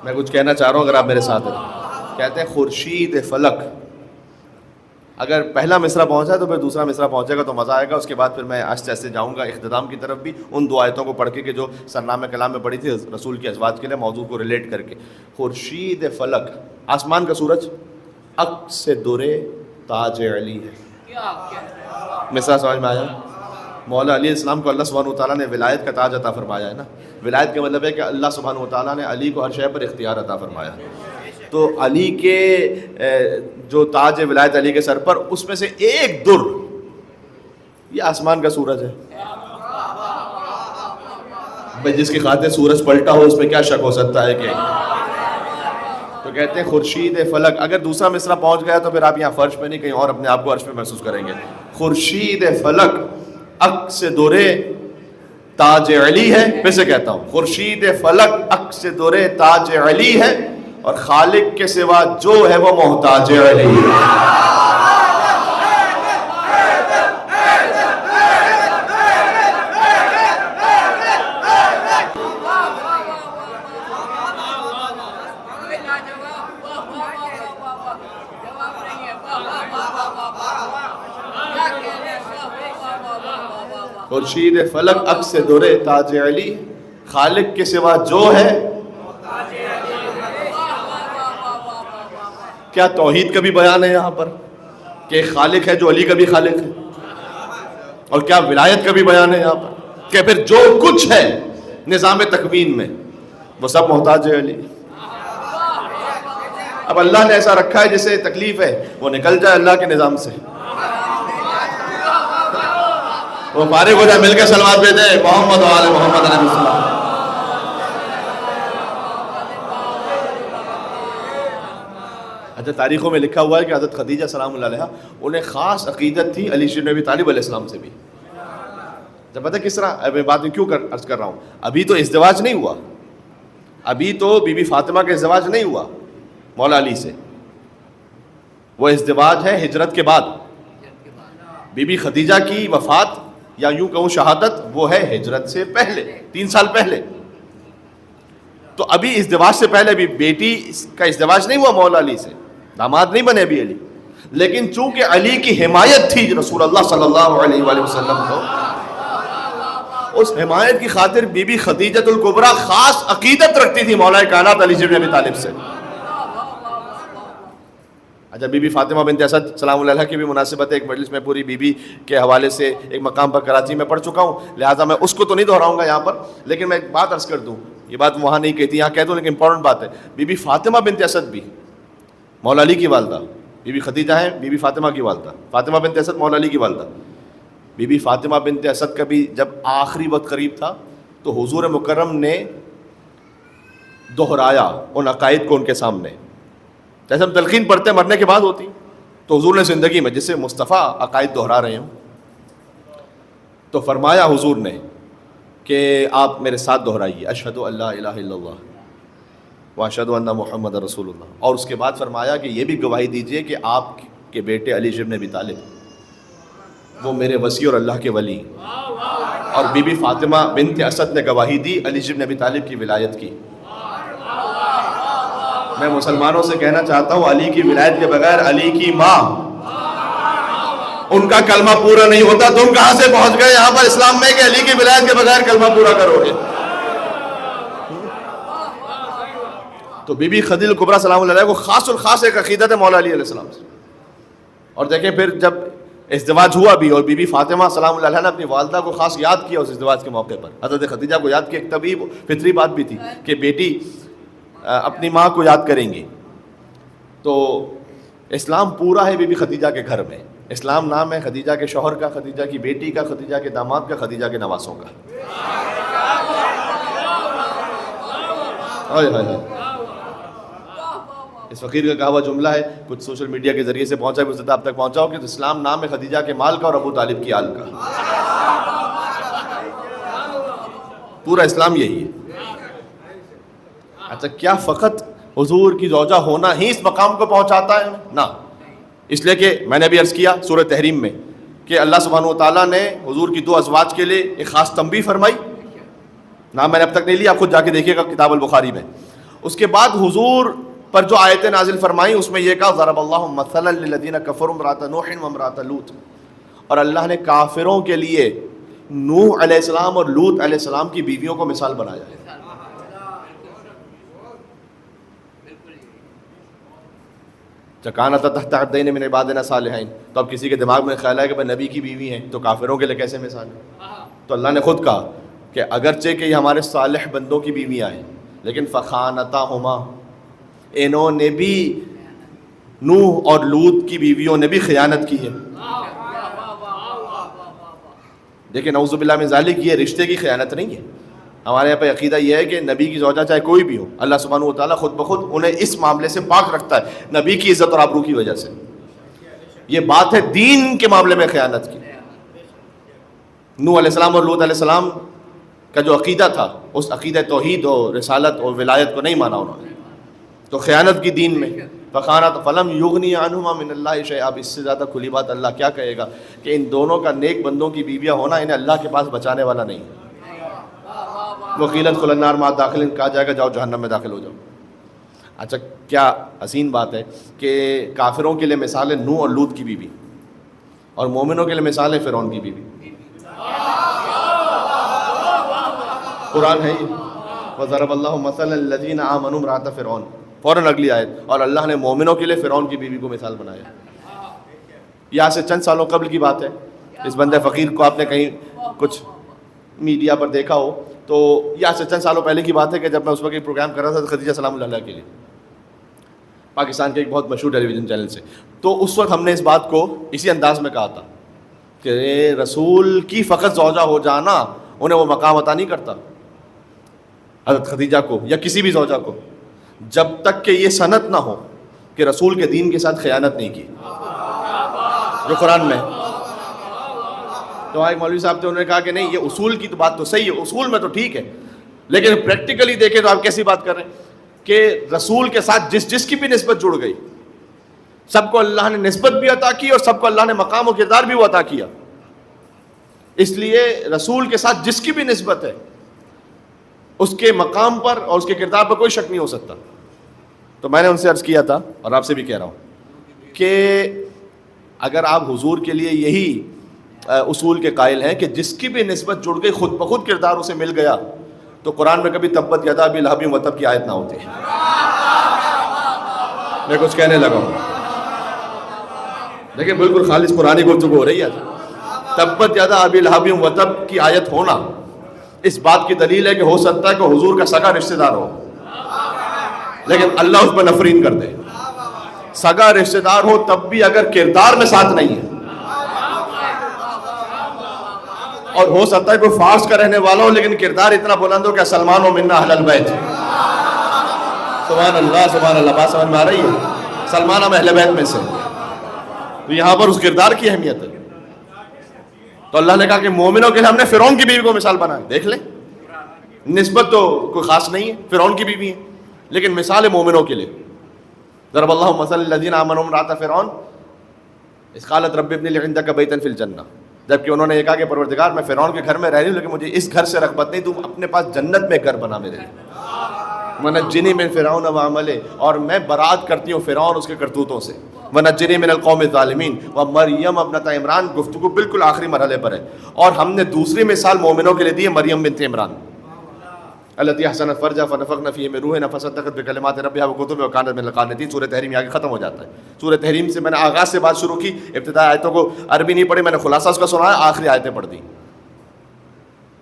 میں کچھ کہنا چاہ رہا ہوں اگر آپ میرے ساتھ ہیں. کہتے ہیں خورشید فلک, اگر پہلا مصرع پہنچا تو پھر دوسرا مصرع پہنچے گا تو مزہ آئے گا. اس کے بعد پھر میں آہستہ آہستہ جاؤں گا اختتام کی طرف بھی, ان دو آیتوں کو پڑھ کے کہ جو سرنامہ کلام میں پڑھی تھی رسول کے ازواج کے لیے, موضوع کو ریلیٹ کر کے. خورشید فلک آسمان کا سورج, عکس دور تاج علی ہے. مصرع سمجھ میں آیا؟ مولا علیہ السلام کو اللہ سبحانہ وتعالیٰ نے ولایت کا تاج عطا فرمایا ہے نا. ولایت کا مطلب ہے کہ اللہ سبحانہ وتعالیٰ نے علی کو ہر شے پر اختیار عطا فرمایا. تو علی کے جو تاج ولایت علی کے سر پر, اس میں سے ایک در یہ آسمان کا سورج ہے. بھائی جس کی خاطر سورج پلٹا ہو اس میں کیا شک ہو سکتا ہے کہ. تو کہتے ہیں خورشید فلک. اگر دوسرا مصرع پہنچ گیا تو پھر آپ یہاں فرش پہ نہیں کہیں اور اپنے آپ کو عرش پہ محسوس کریں گے. خورشید فلک عکس دور تاج علی ہے. پھر سے کہتا ہوں, خورشید فلک عکس دور تاج علی ہے, اور خالق کے سوا جو ہے وہ محتاج علی ہے. خورشید فلک عکس دور تاج علی, خالق کے سوا جو ہے. کیا توحید کا بھی بیان ہے یہاں پر کہ خالق ہے جو علی کا بھی خالق ہے, اور کیا ولایت کا بھی بیان ہے یہاں پر کہ پھر جو کچھ ہے نظام تکوین میں وہ سب محتاج ہے علی. اب اللہ نے ایسا رکھا ہے جسے تکلیف ہے وہ نکل جائے اللہ کے نظام سے. وہ فارغ ہو جائے، مل کے صلوات بھیجے محمد و آل محمد علیہ السلام. اچھا تاریخوں میں لکھا ہوا ہے کہ حضرت خدیجہ سلام اللہ علیہا انہیں خاص عقیدت تھی علی بن ابی طالب علیہ السلام سے بھی. جب پتہ کس طرح میں بات میں کیوں عرض کر رہا ہوں، ابھی تو ازدواج نہیں ہوا، ابھی تو بی بی فاطمہ کا ازدواج نہیں ہوا مولا علی سے، وہ ازدواج ہے ہجرت کے بعد. بی بی خدیجہ کی وفات یا یوں کہوں شہادت وہ ہے ہجرت سے پہلے 3 سال پہلے. تو ابھی ازدواج سے پہلے بھی بیٹی کا ازدواج نہیں ہوا مولا علی سے، داماد نہیں بنے ابھی علی، لیکن چونکہ علی کی حمایت تھی رسول اللہ صلی اللہ علیہ وآلہ وسلم کو، اس حمایت کی خاطر بی بی خدیجۃ الکبریٰ خاص عقیدت رکھتی تھی مولا کائنات علی بن ابی طالب سے. اچھا بی بی فاطمہ بنت اسد سلام اللہ علیہ کی بھی مناسبت ہے، ایک مجلس میں پوری بی بی کے حوالے سے ایک مقام پر کراچی میں پڑھ چکا ہوں، لہٰذا میں اس کو تو نہیں دہراؤں گا یہاں پر، لیکن میں ایک بات عرض کر دوں، یہ بات وہاں نہیں کہتی یہاں کہہ دوں، لیکن امپورٹنٹ بات ہے. بی بی فاطمہ بنت اسد بھی مولا علی کی والدہ، بی بی خدیجہ ہیں بی بی فاطمہ کی والدہ، فاطمہ بنت اسد مولا علی کی والدہ. بی بی فاطمہ بنت اسد کا بھی جب آخری وقت قریب تھا تو حضور مکرم نے دہرایا ان عقائد کو ان کے سامنے، جیسے ہم تلقین پڑھتے ہیں مرنے کے بعد ہوتی، تو حضور نے زندگی میں جسے مصطفیٰ عقائد دہرا رہے ہوں تو فرمایا حضور نے کہ آپ میرے ساتھ دہرائیے اشہد ان لا الہ الا اللہ واشہد ان محمد رسول اللہ، اور اس کے بعد فرمایا کہ یہ بھی گواہی دیجئے کہ آپ کے بیٹے علی بن ابی طالب وہ میرے وصی اور اللہ کے ولی. اور بی بی فاطمہ بنت اسد نے گواہی دی علی بن ابی طالب کی ولایت کی. میں مسلمانوں سے کہنا چاہتا ہوں علی کی ولایت کے بغیر علی کی ماں ان کا کلمہ پورا نہیں ہوتا. تم کہاں سے پہنچ گئے یہاں پر اسلام میں کہ علی کی ولایت کے بغیر کلمہ پورا کرو گے؟ تو بی بی خدیجہ الکبریٰ سلام اللہ علیہ کو خاص الخاص ایک عقیدت ہے مولا علی علیہ السلام سے. اور دیکھیں پھر جب ازدواج ہوا بھی اور بی بی فاطمہ سلام اللہ علیہ نے اپنی والدہ کو خاص یاد کیا اس ازدواج کے موقع پر، حضرت خدیجہ کو یاد کیا، ایک طبیعی فطری بات بھی تھی کہ بیٹی اپنی ماں کو یاد کریں گی. تو اسلام پورا ہے بی بی خدیجہ کے گھر میں. اسلام نام ہے خدیجہ کے شوہر کا، خدیجہ کی بیٹی کا، خدیجہ کے داماد کا، خدیجہ کے نواسوں کا. اس فقیر کا کہا ہوا جملہ ہے، کچھ سوشل میڈیا کے ذریعے سے پہنچا ہے، کچھ آپ تک پہنچا ہو کہ اسلام نام ہے خدیجہ کے مال کا اور ابو طالب کی آل کا. پورا اسلام یہی ہے. اچھا کیا فقط حضور کی زوجہ ہونا ہی اس مقام کو پہنچاتا ہے؟ نہ، اس لیے کہ میں نے بھی عرض کیا سورہ تحریم میں کہ اللہ سبحانہ و تعالیٰ نے حضور کی 2 ازواج کے لیے ایک خاص تنبیہ فرمائی، نام میں نے اب تک نہیں لیا، آپ خود جا کے دیکھیے گا کتاب البخاری میں. اس کے بعد حضور پر جو آیتیں نازل فرمائیں اس میں یہ کہا ضرب اللہ مثلا للذین کفروا امرأۃ نوح وامرأۃ لوط، اور اللہ نے کافروں کے لیے نوح علیہ السلام اور لوط علیہ السلام کی بیویوں کو مثال بنایا ہے. چکانتا تحت عبدین من عبادنا صالحین، تو اب کسی کے دماغ میں خیال ہے کہ نبی کی بیوی ہیں تو کافروں کے لیے کیسے مثال ہے؟ تو اللہ نے خود کہا کہ اگرچہ کہ یہ ہمارے صالح بندوں کی بیویاں ہیں لیکن فخانتاہما، انہوں نے بھی نوح اور لوط کی بیویوں نے بھی خیانت کی ہے. دیکھیں نعوذ باللہ من ذالک، یہ رشتے کی خیانت نہیں ہے. ہمارے یہاں پہ عقیدہ یہ ہے کہ نبی کی زوجہ چاہے کوئی بھی ہو، اللہ سبحانہ و تعالیٰ خود بخود انہیں اس معاملے سے پاک رکھتا ہے نبی کی عزت اور آبرو کی وجہ سے. یہ بات ہے دین کے معاملے میں خیانت کی. نوح علیہ السلام اور لوط علیہ السلام کا جو عقیدہ تھا اس عقیدہ توحید اور رسالت اور ولایت کو نہیں مانا انہوں نے، تو خیانت کی دین میں. فخانت فلم یغنی عنہما من اللہ شیئا، اب اس سے زیادہ کھلی بات اللہ کیا کہے گا کہ ان دونوں کا نیک بندوں کی بیویاں ہونا انہیں اللہ کے پاس بچانے والا نہیں ہے. وقیلت ادخلوا النار مع الداخلین، کہا جائے گا جاؤ جہنم میں داخل ہو جاؤ. اچھا کیا حسین بات ہے کہ کافروں کے لیے مثال ہے نوح اور لوط کی بیوی، اور مومنوں کے لیے مثال ہے فرعون کی بیوی. قرآن ہے وضرب اللہ مثلا الذین آمنوا امرأۃ فرعون، فوراً اگلی آیت، اور اللہ نے مومنوں کے لیے فرعون کی بیوی کو مثال بنایا. یہاں سے چند سالوں قبل کی بات ہے. اس بندے فقیر کو آپ نے کہیں کچھ میڈیا پر دیکھا ہو تو یہاں سے چند سالوں پہلے کی بات ہے کہ جب میں اس وقت ایک پروگرام کر رہا تھا خدیجہ سلام اللہ علیہ کے لیے پاکستان کے ایک بہت مشہور ٹیلی ویژن چینل سے، تو اس وقت ہم نے اس بات کو اسی انداز میں کہا تھا کہ رسول کی فقط زوجہ ہو جانا انہیں وہ مقام عطا نہیں کرتا حضرت خدیجہ کو یا کسی بھی زوجہ کو، جب تک کہ یہ سند نہ ہو کہ رسول کے دین کے ساتھ خیانت نہیں کی، جو قرآن میں ہے۔ تو ایک مولوی صاحب تھے، انہوں نے کہا کہ نہیں، یہ اصول کی تو بات تو صحیح ہے، اصول میں تو ٹھیک ہے، لیکن پریکٹیکلی دیکھیں تو آپ کیسی بات کر رہے ہیں کہ رسول کے ساتھ جس کی بھی نسبت جڑ گئی، سب کو اللہ نے نسبت بھی عطا کی اور سب کو اللہ نے مقام و کردار بھی وہ عطا کیا، اس لیے رسول کے ساتھ جس کی بھی نسبت ہے اس کے مقام پر اور اس کے کردار پر کوئی شک نہیں ہو سکتا۔ تو میں نے ان سے عرض کیا تھا اور آپ سے بھی کہہ رہا ہوں کہ اگر آپ حضور کے لیے یہی اصول کے قائل ہیں کہ جس کی بھی نسبت جڑ گئی خود بخود کردار اسے مل گیا، تو قرآن میں کبھی تبت یدا ابی لہب وتب کی آیت نہ ہوتی۔ میں کچھ کہنے لگا ہوں، لیکن بالکل خالص قرآنی گفتگو ہو رہی ہے۔ تبت یدا ابی لہب وتب کی آیت ہونا اس بات کی دلیل ہے کہ ہو سکتا ہے کہ حضور کا سگا رشتہ دار ہو، لیکن اللہ اس پر نفرین کر دے۔ سگا رشتہ دار ہو تب بھی اگر کردار میں ساتھ نہیں ہے، اور ہو سکتا ہے کوئی فارس کا رہنے والا ہو لیکن کردار اتنا بلند ہو کہ سلمان و منا اہل البیت، سبحان اللہ سبحان اللہ، بات سمجھ میں آ رہی ہے؟ سلمان ہم اہل بیت میں سے، تو یہاں پر اس کردار کی اہمیت ہے۔ تو اللہ نے کہا کہ مومنوں کے لیے ہم نے فرعون کی بیوی کو مثال بنایا، دیکھ لیں، نسبت تو کوئی خاص نہیں ہے، فرعون کی بیوی ہے، لیکن مثال ہے مومنوں کے لیے۔ ضرب اللہ مثل الذین آمنوا امرأۃ فرعون اذ قالت رب ابن لی عندک بیتا فی الجنہ، جبکہ انہوں نے یہ کہا کہ پروردگار میں فرعون کے گھر میں رہ رہی ہوں لیکن مجھے اس گھر سے رغبت نہیں، تم اپنے پاس جنت میں گھر بنا میرے لیے۔ ونجنی من فرعون وعملہ، اور میں برات کرتی ہوں فرعون اس کے کرتوتوں سے۔ ونجنی من القوم الظالمین، ومریم ابنۃ عمران، گفتگو بالکل آخری مرحلے پر ہے، اور ہم نے دوسری مثال مومنوں کے لیے دی ہے، مریم بنت عمران التی احسنت فرجها فنفخنا فیہ من روحنا فصدقت بکلمات ربها وکتبہ وکانت من القانتین۔ سورہ تحریم آگے ختم ہو جاتا ہے۔ سورہ تحریم سے میں نے آغاز سے بات شروع کی، ابتدائی آیتوں کو عربی نہیں پڑھی، میں نے خلاصہ اس کا سنایا، آخری آیتیں پڑھ دی۔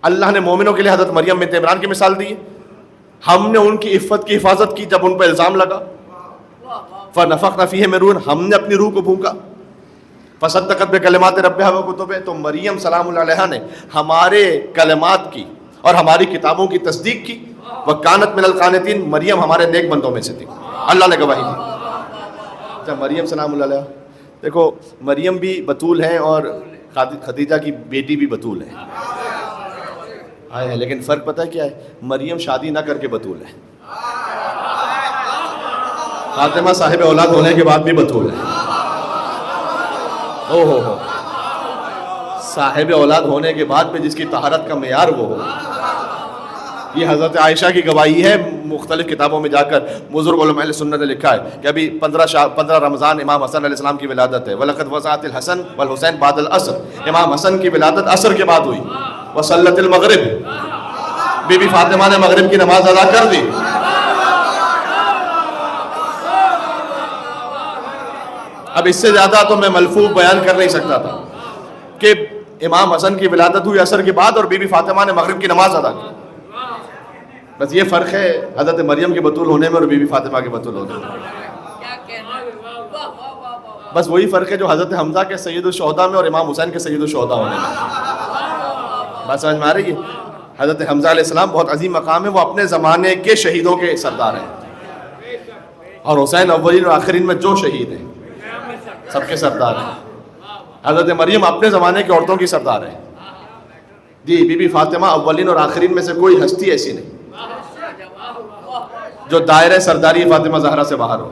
اللہ نے مومنوں کے لیے حضرت مریم بنت عمران کی مثال دی ہے، ہم نے ان کی عفت کی حفاظت کی جب ان پر الزام لگا، فنفخنا فیہ من روحنا، ہم نے اپنی روح کو پھونکا، فصدقت بکلمات ربها وکتبہ، تو مریم سلام اللہ علیہا نے ہمارے کلمات کی اور ہماری کتابوں کی تصدیق کی، وکانت من القانتین، مریم ہمارے نیک بندوں میں سے تھی، اللہ نے گواہی دی۔ اچھا، مریم سلام اللہ علیہا، دیکھو مریم بھی بتول ہیں اور خدیجہ کی بیٹی بھی بتول ہے، لیکن فرق پتہ ہے کیا ہے؟ مریم شادی نہ کر کے بتول ہے، فاطمہ صاحب اولاد ہونے کے بعد بھی بتول ہے۔ او ہو، صاحب اولاد ہونے کے بعد بھی جس کی طہارت کا معیار وہ ہو، یہ حضرت عائشہ کی گواہی ہے۔ مختلف کتابوں میں جا کر بزرگ علماء اہل سنت نے لکھا ہے کہ ابھی 15 رمضان امام حسن علیہ السلام کی ولادت ہے، وَلَقَدْ وَضَعَتِ الْحَسَنُ وَالْحُسَيْنُ بَعْدَ الْعَصْرِ، امام حسن کی ولادت عصر کے بعد ہوئی۔ وَصَلَّتِ الْمَغْرِبِ، بی بی فاطمہ نے مغرب کی نماز ادا کر دی۔ اب اس سے زیادہ تو میں ملفوظ بیان کر نہیں سکتا تھا کہ امام حسن کی ولادت ہوئی عصر کے بعد اور بی بی فاطمہ نے مغرب کی نماز ادا کی، بس یہ فرق ہے حضرت مریم کے بطول ہونے میں اور بی بی فاطمہ کے بطول ہونے میں، بس وہی فرق ہے جو حضرت حمزہ کے سید الشہداء میں اور امام حسین کے سید الشہداء ہونے میں۔ بات سمجھ میں آ رہی ہے؟ حضرت حمزہ علیہ السلام بہت عظیم مقام ہے، وہ اپنے زمانے کے شہیدوں کے سردار ہیں، اور حسین اولین اور آخرین میں جو شہید ہیں سب کے سردار ہیں۔ حضرت مریم اپنے زمانے کی عورتوں کی سردار ہے جی، بی بی فاطمہ اولین اور آخرین میں سے کوئی ہستی ایسی نہیں جو دائرہ سرداری فاطمہ زہرا سے باہر ہو۔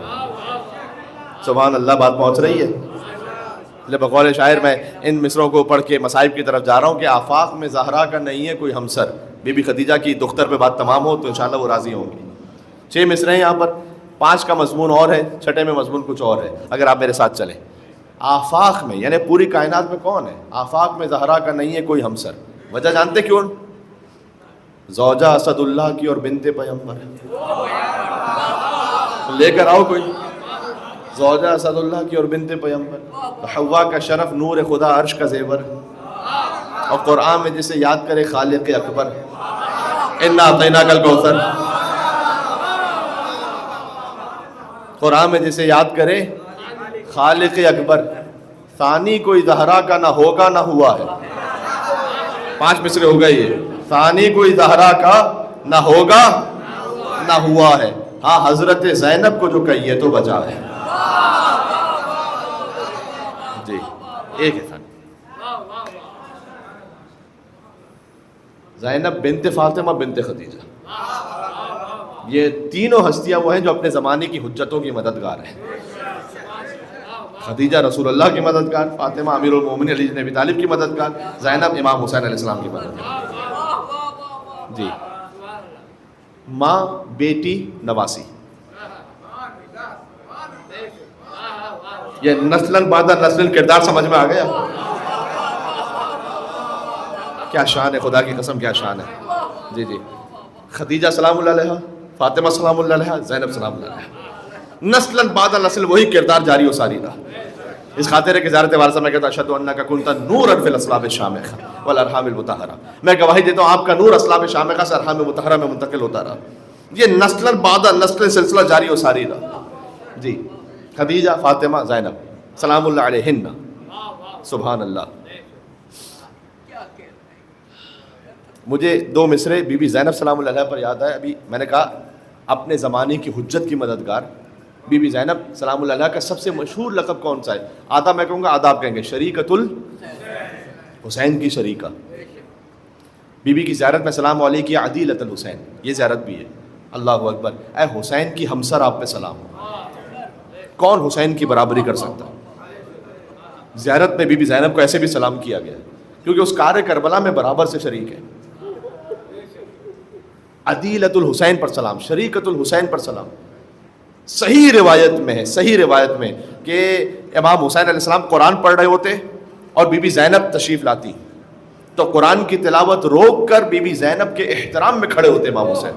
سبحان اللہ، بات پہنچ رہی ہے؟ بقول شاعر میں ان مصروں کو پڑھ کے مصائب کی طرف جا رہا ہوں کہ آفاق میں زہرا کا نہیں ہے کوئی ہمسر، بی بی خدیجہ کی دختر پہ بات تمام ہو تو انشاءاللہ وہ راضی ہوں گی۔ 6 مصرے ہیں یہاں پر، 5 کا مضمون اور ہے، 6 میں مضمون کچھ اور ہے، اگر آپ میرے ساتھ چلیں۔ آفاق میں یعنی پوری کائنات میں کون ہے؟ آفاق میں زہرا کا نہیں ہے کوئی ہمسر، وجہ جانتے کیوں؟ زوجہ اسد اللہ کی اور بنت پیغمبر، لے کر آؤ کوئی، زوجہ اسد اللہ کی اور بنت پیغمبر، حوا کا شرف نور خدا عرش کا زیور، اور قرآن میں جسے یاد کرے خالق اکبر، انا اعطیناک الکوثر، قرآن میں جسے یاد کرے خالق اکبر، ثانی کوئی زہرا کا نہ ہوگا نہ ہوا ہے. 5 مصرے ہو گئے یہ. ثانی کوئی زہرا کا نہ ہوگا نہ ہوا ہے. ہاں حضرت زینب کو جو کہیے تو بچا ہے. جی ایک ہے ثانی. زینب بنت فاطمہ بنت خدیجہ، یہ تینوں ہستیاں وہ ہیں جو اپنے زمانے کی حجتوں کی مددگار ہیں. خدیجہ رسول اللہ کی مددگار، فاطمہ امیر المومنین علی بن ابی طالب کی مددگار، زینب امام حسین علیہ السلام کی مددگار. جی ماں بیٹی نواسی، یہ نسلاً بعد نسل کردار سمجھ میں آ گیا. کیا شان ہے، خدا کی قسم کیا شان ہے. جی جی خدیجہ سلام اللہ علیہا، فاطمہ سلام اللہ علیہا، زینب سلام اللہ علیہا، نسلاً بعد نسل وہی کردار جاری و ساری رہا. اس خاطر ہے کہ زیارت وارثہ میں کہتا اشہد انک کنت نورا فی الاصلاب الشامخہ والارحام المطہرہ، میں گواہی دیتا ہوں آپ کا نور اصلاب شامخہ سے ارحام مطہرہ میں منتقل ہوتا رہا. یہ نسلاً بعد نسل سلسلہ جاری و ساری رہا. جی خدیجہ، فاطمہ، زینب سلام اللہ علیہن. سبحان اللہ. مجھے 2 مصرے بی بی زینب سلام اللہ علیہ پر یاد آئے. ابھی میں نے کہا اپنے زمانے کی حجت کی مددگار بی بی زینب سلام اللہ علیہ کا سب سے مشہور لقب کون سا ہے؟ آدھا میں کہوں گا، آدھا آپ کہیں گے. شریکۃ الحسین کی شریکہ. بی بی کی زیارت میں سلام علیہ کی عدیلۃ الحسین، یہ زیارت بھی ہے. اللہ اکبر. اے حسین کی ہمسر آپ پہ سلام ہو. کون حسین کی برابری کر سکتا؟ زیارت میں بی بی زینب کو ایسے بھی سلام کیا گیا کیونکہ اس کار کربلا میں برابر سے شریک ہے. عدیلۃ الحسین پر سلام، شریکۃ الحسین پر سلام. صحیح روایت میں ہے، صحیح روایت میں کہ امام حسین علیہ السلام قرآن پڑھ رہے ہوتے اور بی بی زینب تشریف لاتی تو قرآن کی تلاوت روک کر بی بی زینب کے احترام میں کھڑے ہوتے امام حسین.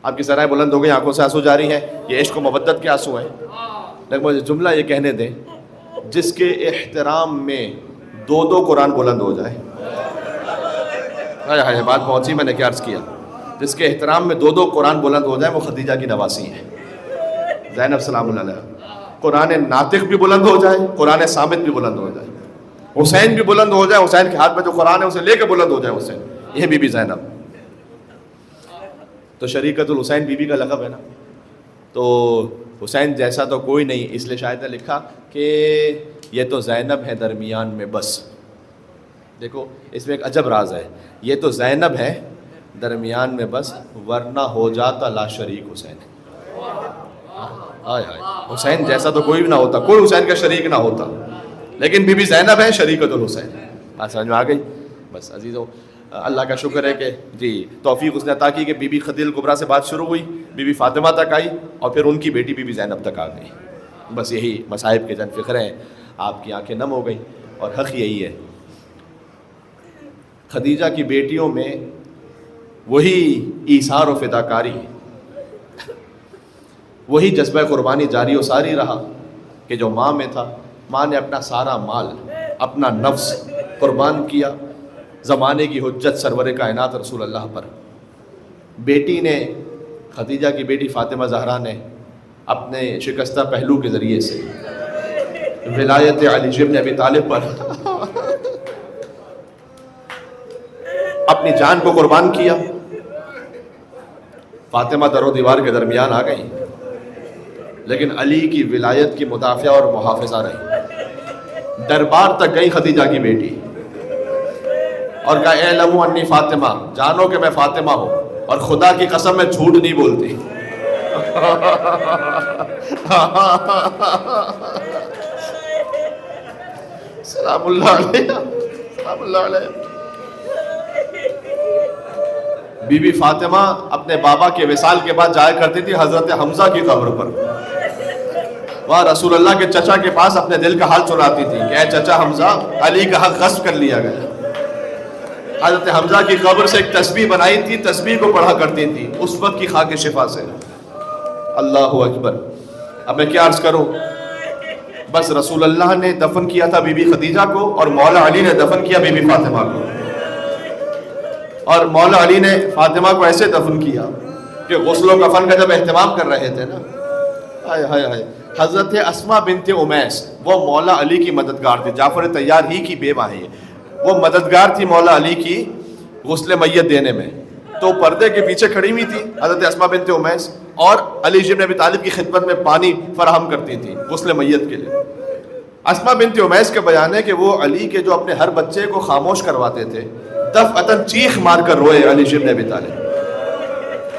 آپ کی سرائیں بلند ہو گئی، آنکھوں سے آنسو جاری ہیں. یہ عشق و محبت کے آنسو ہیں. لیکن مجھے جملہ یہ کہنے دیں، جس کے احترام میں 2 قرآن بلند ہو جائے. بات پہنچی، میں نے کیا عرض کیا. جس کے احترام میں 2 قرآن بلند ہو جائے وہ خدیجہ کی نواسی ہیں، زینب سلام اللہ علیہ. قرآن ناطق بھی بلند ہو جائے، قرآن صامت بھی بلند ہو جائے، حسین بھی بلند ہو جائے، حسین کے ہاتھ میں جو قرآن ہے اسے لے کے بلند ہو جائے حسین. یہ بی بی زینب. تو شریکۃ الحسین بی بی کا لقب ہے نا. تو حسین جیسا تو کوئی نہیں، اس لیے شاید نے لکھا کہ یہ تو زینب ہے درمیان میں بس. دیکھو اس میں ایک عجب راز ہے. یہ تو زینب ہے درمیان میں بس، ورنہ ہو جاتا لا شریک حسین. ہائے ہائے، حسین جیسا تو کوئی بھی نہ ہوتا، کوئی حسین کا شریک نہ ہوتا، لیکن بی بی زینب ہے شریکۃ الحسین. بات سمجھ میں آ گئی؟ بس عزیزوں، اللہ کا شکر ہے کہ جی توفیق اس نے عطا کی کہ بی بی خدیجہ کبریٰ سے بات شروع ہوئی، بی بی فاطمہ تک آئی اور پھر ان کی بیٹی بی بی زینب تک آ گئی. بس یہی مصائب کے چند فقرے ہیں. آپ کی آنکھیں نم ہو گئیں اور حق یہی ہے. خدیجہ کی بیٹیوں میں وہی ایثار و فداکاری، وہی جذبہ قربانی جاری و ساری رہا کہ جو ماں میں تھا. ماں نے اپنا سارا مال، اپنا نفس قربان کیا زمانے کی حجت سرور کائنات رسول اللہ پر. بیٹی نے، خدیجہ کی بیٹی فاطمہ زہرا نے اپنے شکستہ پہلو کے ذریعے سے ولایت علی بن ابی طالب پر اپنی جان کو قربان کیا. فاطمہ در و دیوار کے درمیان آ گئی، لیکن علی کی ولایت کی مدافعہ اور محافظہ رہی. دربار تک گئی خدیجہ کی بیٹی اور کہا اعلموا انی فاطمہ، جانو کہ میں فاطمہ ہوں اور خدا کی قسم میں جھوٹ نہیں بولتی. سلام اللہ علیہ، سلام اللہ علیہ. بی بی فاطمہ اپنے بابا کے وصال کے بعد جایا کرتی تھی حضرت حمزہ کی قبر پر. وہاں رسول اللہ کے چچا کے پاس اپنے دل کا حال سناتی تھی کہ اے چچا حمزہ، علی کا حق غصب کر لیا گیا. حضرت حمزہ کی قبر سے ایک تسبیح بنائی تھی، تسبیح کو پڑھا کرتی تھی اس وقت کی خاک شفا سے. اللہ اکبر. اب میں کیا عرض کروں، بس رسول اللہ نے دفن کیا تھا بی بی خدیجہ کو اور مولا علی نے دفن کیا بی بی فاطمہ کو. اور مولا علی نے فاطمہ کو ایسے دفن کیا کہ غسل و کفن کا جب اہتمام کر رہے تھے نا، ہائے ہائے ہائے. حضرت اسما بنت امیس وہ مولا علی کی مددگار تھی. جعفر طیار ہی کی بیوہ ہے. وہ مددگار تھی مولا علی کی غسل میت دینے میں. تو پردے کے پیچھے کھڑی ہوئی تھی حضرت اسما بنت امیس اور علی بن ابی طالب کی خدمت میں پانی فراہم کرتی تھی غسل میت کے لیے. اسما بنت امیس کا بیان ہے کہ وہ علی کے جو اپنے ہر بچے کو خاموش کرواتے تھے دفعتاً چیخ مار کر روئے علی بن ابی طالب.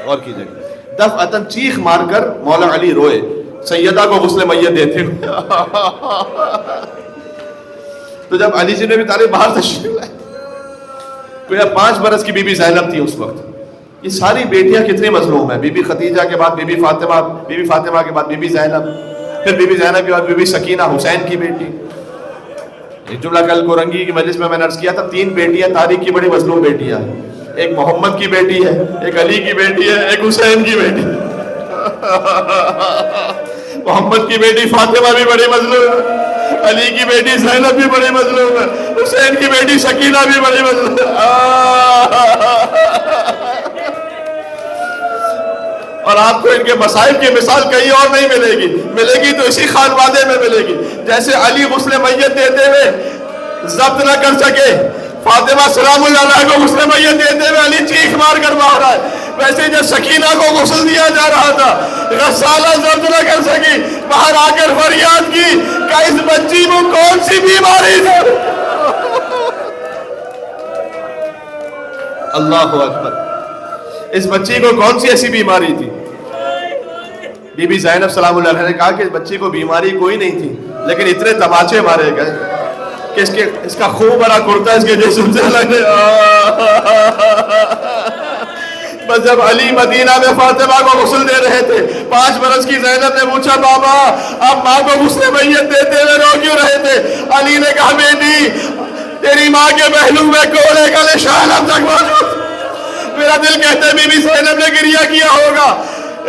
اور کیجئے دفعتاً چیخ مار کر مولا علی روئے سیدہ کو غسل میت دیتے ہوئے. تو جب علی بن ابی طالب باہر تشریف لائے تو 5 برس کی بی بی زینب تھی اس وقت. یہ ساری بیٹیاں کتنی مظلوم ہیں. بی بی خدیجہ کے بعد بی بی فاطمہ کے بعد بی بی زینب, پھر بی بی زینب کے بعد بی بی سکینہ حسین کی بیٹی. ایک جملہ کل کورنگی کی مجلس میں نے عرض کیا تھا 3 بیٹیاں تاریخ کی بڑی مظلوم بیٹیاں ہیں. ایک محمد کی بیٹی ہے, ایک علی کی بیٹی ہے, ایک حسین کی بیٹی. محمد کی بیٹی فاطمہ بھی بڑی مظلوم ہے, علی کی بیٹی زینب بھی بڑی مظلوم ہے, حسین کی بیٹی سکینہ بھی بڑی مظلوم ہے. اور آپ کو ان کے مسائل کی مثال کہیں اور نہیں ملے گی. ملے گی تو اسی خانوادے میں ملے گی. جیسے علی غسل میت دیتے ہوئے ضبط نہ کر سکے, فاطمہ سلام اللہ علیہ کو غسل میت دیتے ہوئے علی چیخ مار کر باہر آئے, ویسے جب سکینہ کو غسل دیا جا رہا تھا غسالہ ضبط نہ کر سکی, باہر آ کر فریاد کی کہ اس بچی کو کون سی بیماری تھی. اللہ اکبر. اس بچی کو کون سی ایسی بیماری تھی؟ بی بی زینب سلام اللہ علیہ نے کہا کہ اس بچی کو بیماری کوئی نہیں تھی, لیکن اتنے تماچے مارے گئے کہ اس کا خوب بڑا کرتا اس کے جسم سے لگے. بس جب علی مدینہ میں فاطمہ کو غسل دے رہے تھے 5 برس کی زینب نے پوچھا بابا آپ ماں کو غسل میت دیتے ہوئے رو کیوں رہے تھے؟ علی نے کہا بیٹی تیری ماں کے پہلو میں کوڑے کا نشان اب تک موجود. میرا دل کہتا ہے بی بی زینب نے گریہ کیا ہوگا.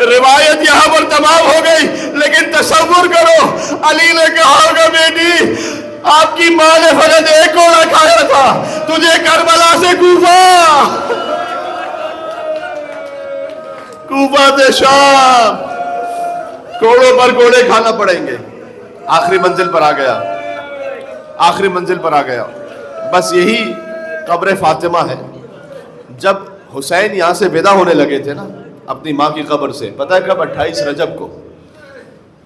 روایت یہاں پر تمام ہو گئی, لیکن تصور کرو علی نے کہا ہوگا بیٹی آپ کی ماں نے فقط ایک کوڑا کھایا تھا, تجھے کربلا سے کوفہ سے شام کوڑوں پر کوڑے کھانا پڑیں گے. آخری منزل پر آ گیا. بس یہی قبر فاطمہ ہے. جب حسین یہاں سے ودا ہونے لگے تھے نا اپنی ماں کی قبر سے, پتہ ہے کب 28 رجب کو,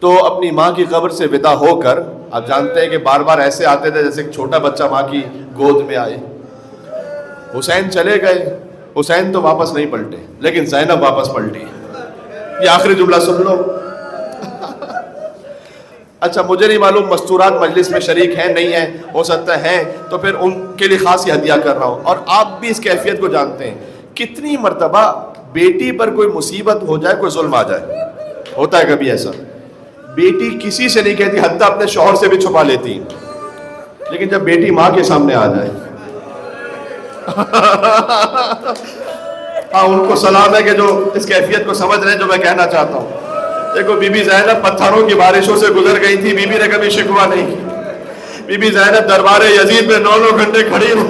تو اپنی ماں کی قبر سے ودا ہو کر آپ جانتے ہیں کہ بار بار ایسے آتے تھے جیسے ایک چھوٹا بچہ ماں کی گود میں آئے. حسین چلے گئے, حسین تو واپس نہیں پلٹے لیکن زینب واپس پلٹی. یہ آخری جملہ سن لو. اچھا مجھے نہیں معلوم مستورات مجلس میں شریک ہیں نہیں ہیں, ہو سکتا ہے تو پھر ان کے لیے خاص ہدیہ کر رہا ہوں. اور آپ بھی اس کیفیت کو جانتے ہیں کتنی مرتبہ بیٹی پر کوئی مصیبت ہو جائے, کوئی ظلم آ جائے, ہوتا ہے کبھی ایسا, بیٹی کسی سے نہیں کہتی, حتیٰ اپنے شوہر سے بھی چھپا لیتی, لیکن جب بیٹی ماں کے سامنے آ جائے ہاں ان کو سلام ہے کہ جو اس کیفیت کو سمجھ رہے ہیں جو میں کہنا چاہتا ہوں. دیکھو بی بی زینب پتھروں کی بارشوں سے گزر گئی تھی, بی بی نے کبھی شکوہ نہیں کی. بی بی زینب دربار یزید میں 9 گھنٹے کھڑی ہو.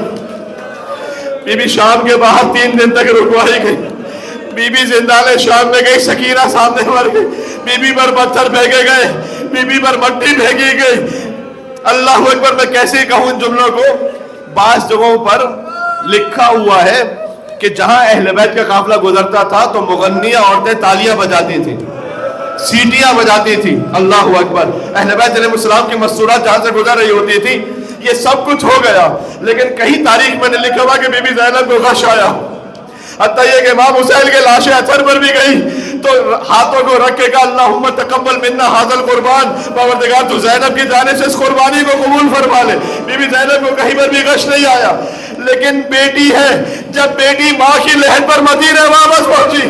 بی بی شام کے باہر 3 دن تک رکوائی گئی. بی بی زندان شام میں گئی, سکینہ سامنے مر گئی, بی بی پر پتھر پھینکے گئے, بی بی پر مٹی پھینکی گئی. اللہ اکبر. میں کیسے کہوں ان جملوں کو. بعض جگہوں پر لکھا ہوا ہے کہ جہاں اہل بیت کا قافلہ گزرتا تھا تو مغنیہ عورتیں تالیاں بجاتی تھیں, سیٹیاں بجاتی تھی. اللہ اکبر. اہل بیت علیہ السلام کی مستورات جہاں سے گزر رہی ہوتی تھی. یہ سب کچھ ہو گیا, لیکن کہیں تاریخ میں نے لکھا ہوا کہ بی بی زینب کو غش آیا. حتیٰ یہ کہ امام حسین کے لاشیں اثر پر بھی گئی تو ہاتھوں کو رکھ کے کہا اللہم تقبل منا ھذا القربان, پروردگار تو زینب کی جانب سے اس قربانی کو قبول فرما لے. بی بی زینب کو کہیں پر بھی غش نہیں آیا. لیکن بیٹی ہے, جب بیٹی ماں کی لہر پر مدینہ واپس پہنچی,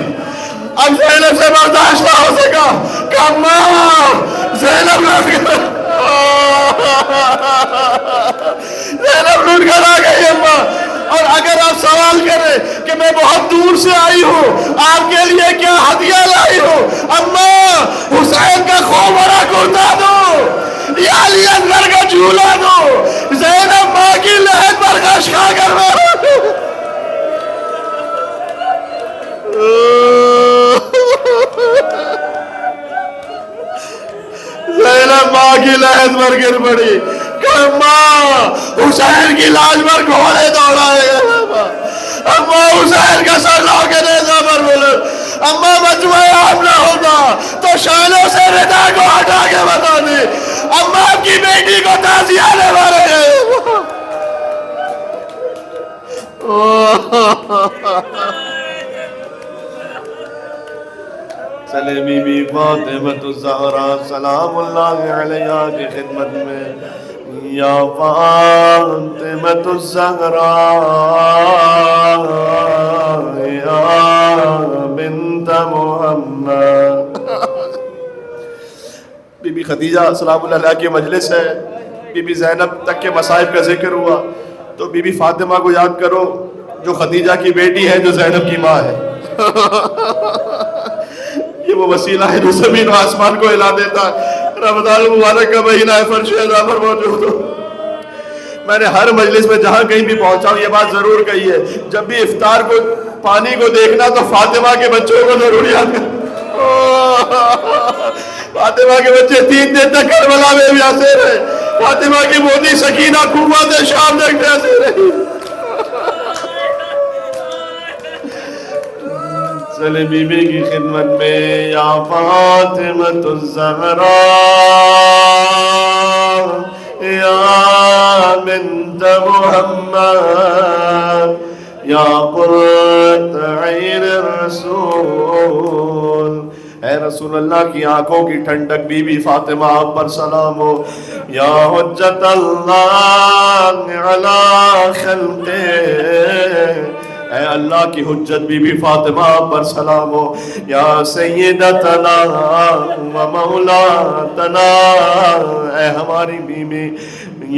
اب زینب سے برداشت نہ ہو سکا, کہا ماں زینب لوٹ کر آ گئی اماں. اور اگر آپ سوال کریں کہ میں بہت دور سے آئی ہوں, آپ کے لیے کیا ہدیہ لائی ہوں, اماں حسین کا خوب بڑا کرتا دو یا علی اکبر کا جھولا دو. زینب ماں کی لہر پر غش کھا کر بحث پر گر پڑی کہ اماں حسین کی لاش پر گھوڑے دوڑائے گئے، اماں حسین کا سر لا کے نیزہ پر بولے، اماں مجمع آپ نہ ہوتا تو شانوں سے ردا کو ہٹا کے بتا دی، اماں آپ کی بیٹی کو تعزیہ لے مارے گئے۔ چلے بی بی فاطمہ الزہرا سلام اللہ علیہا کی خدمت میں، یا فاطمہ الزہرا یا بنت محمد۔ بی بی خدیجہ سلام اللہ علیہا کی مجلس ہے، بی بی زینب تک کے مصائب کا ذکر ہوا، تو بی بی فاطمہ کو یاد کرو جو خدیجہ کی بیٹی ہے، جو زینب کی ماں ہے۔ یہ وہ وسیلہ ہے جو زمین و آسمان کو ہلا دیتا ہے۔ رمضان المبارک کا مہینہ ہے، فرش اعلیٰ پر موجود ہو۔ میں نے ہر مجلس میں جہاں کہیں بھی پہنچا ہوں یہ بات ضرور کہی ہے، جب بھی افطار کو پانی کو دیکھنا تو فاطمہ کے بچوں کو ضرور یاد کر۔ فاطمہ کے بچے 3 دن تک کربلا میں بھی ہنسے رہے، فاطمہ کی موتی سکینہ کوفہ سے شام تک ہنسے رہی۔ چلے بی بی کی خدمت میں، یا فاطمہ الزہرا یا بنت محمد یا قرۃ عین الرسول، اے رسول اللہ کی آنکھوں کی ٹھنڈک بی بی فاطمہ آپ پر سلام ہو، یا حجت اللہ علی خلقہ، اے اللہ کی حجت بی بی فاطمہ پر سلام ہو، یا سیدتنا و مولاتنا، اے ہماری بیوی،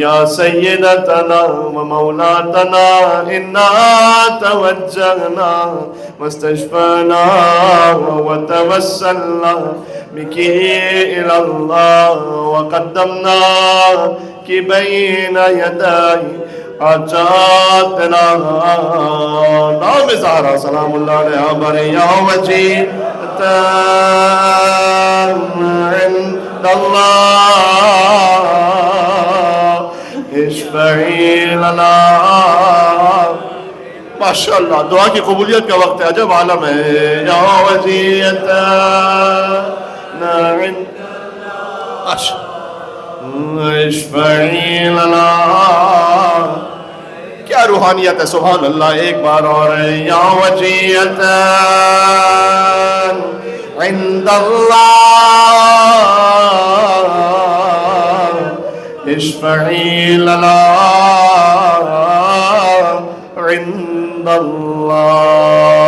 یا سیدتنا و مولاتنا، انا توجہنا واستشفعنا وتوسلنا بکی الی اللہ وقدمناک بین یدائی حاجاتنا، نام زہرا سلام اللہ علیہا بر یا وجیہتا عند اللہ اشفعی لنا۔ ماشاءاللہ دعا کی قبولیت کا وقت ہے، عجب عالم ہے۔ یا وجیہتا عند اشفعی لنا، کیا روحانیت ہے، سبحان اللہ۔ ایک بار اور ہے، یا وجیہتا عند اللہ اشفعی لنا عند اللہ۔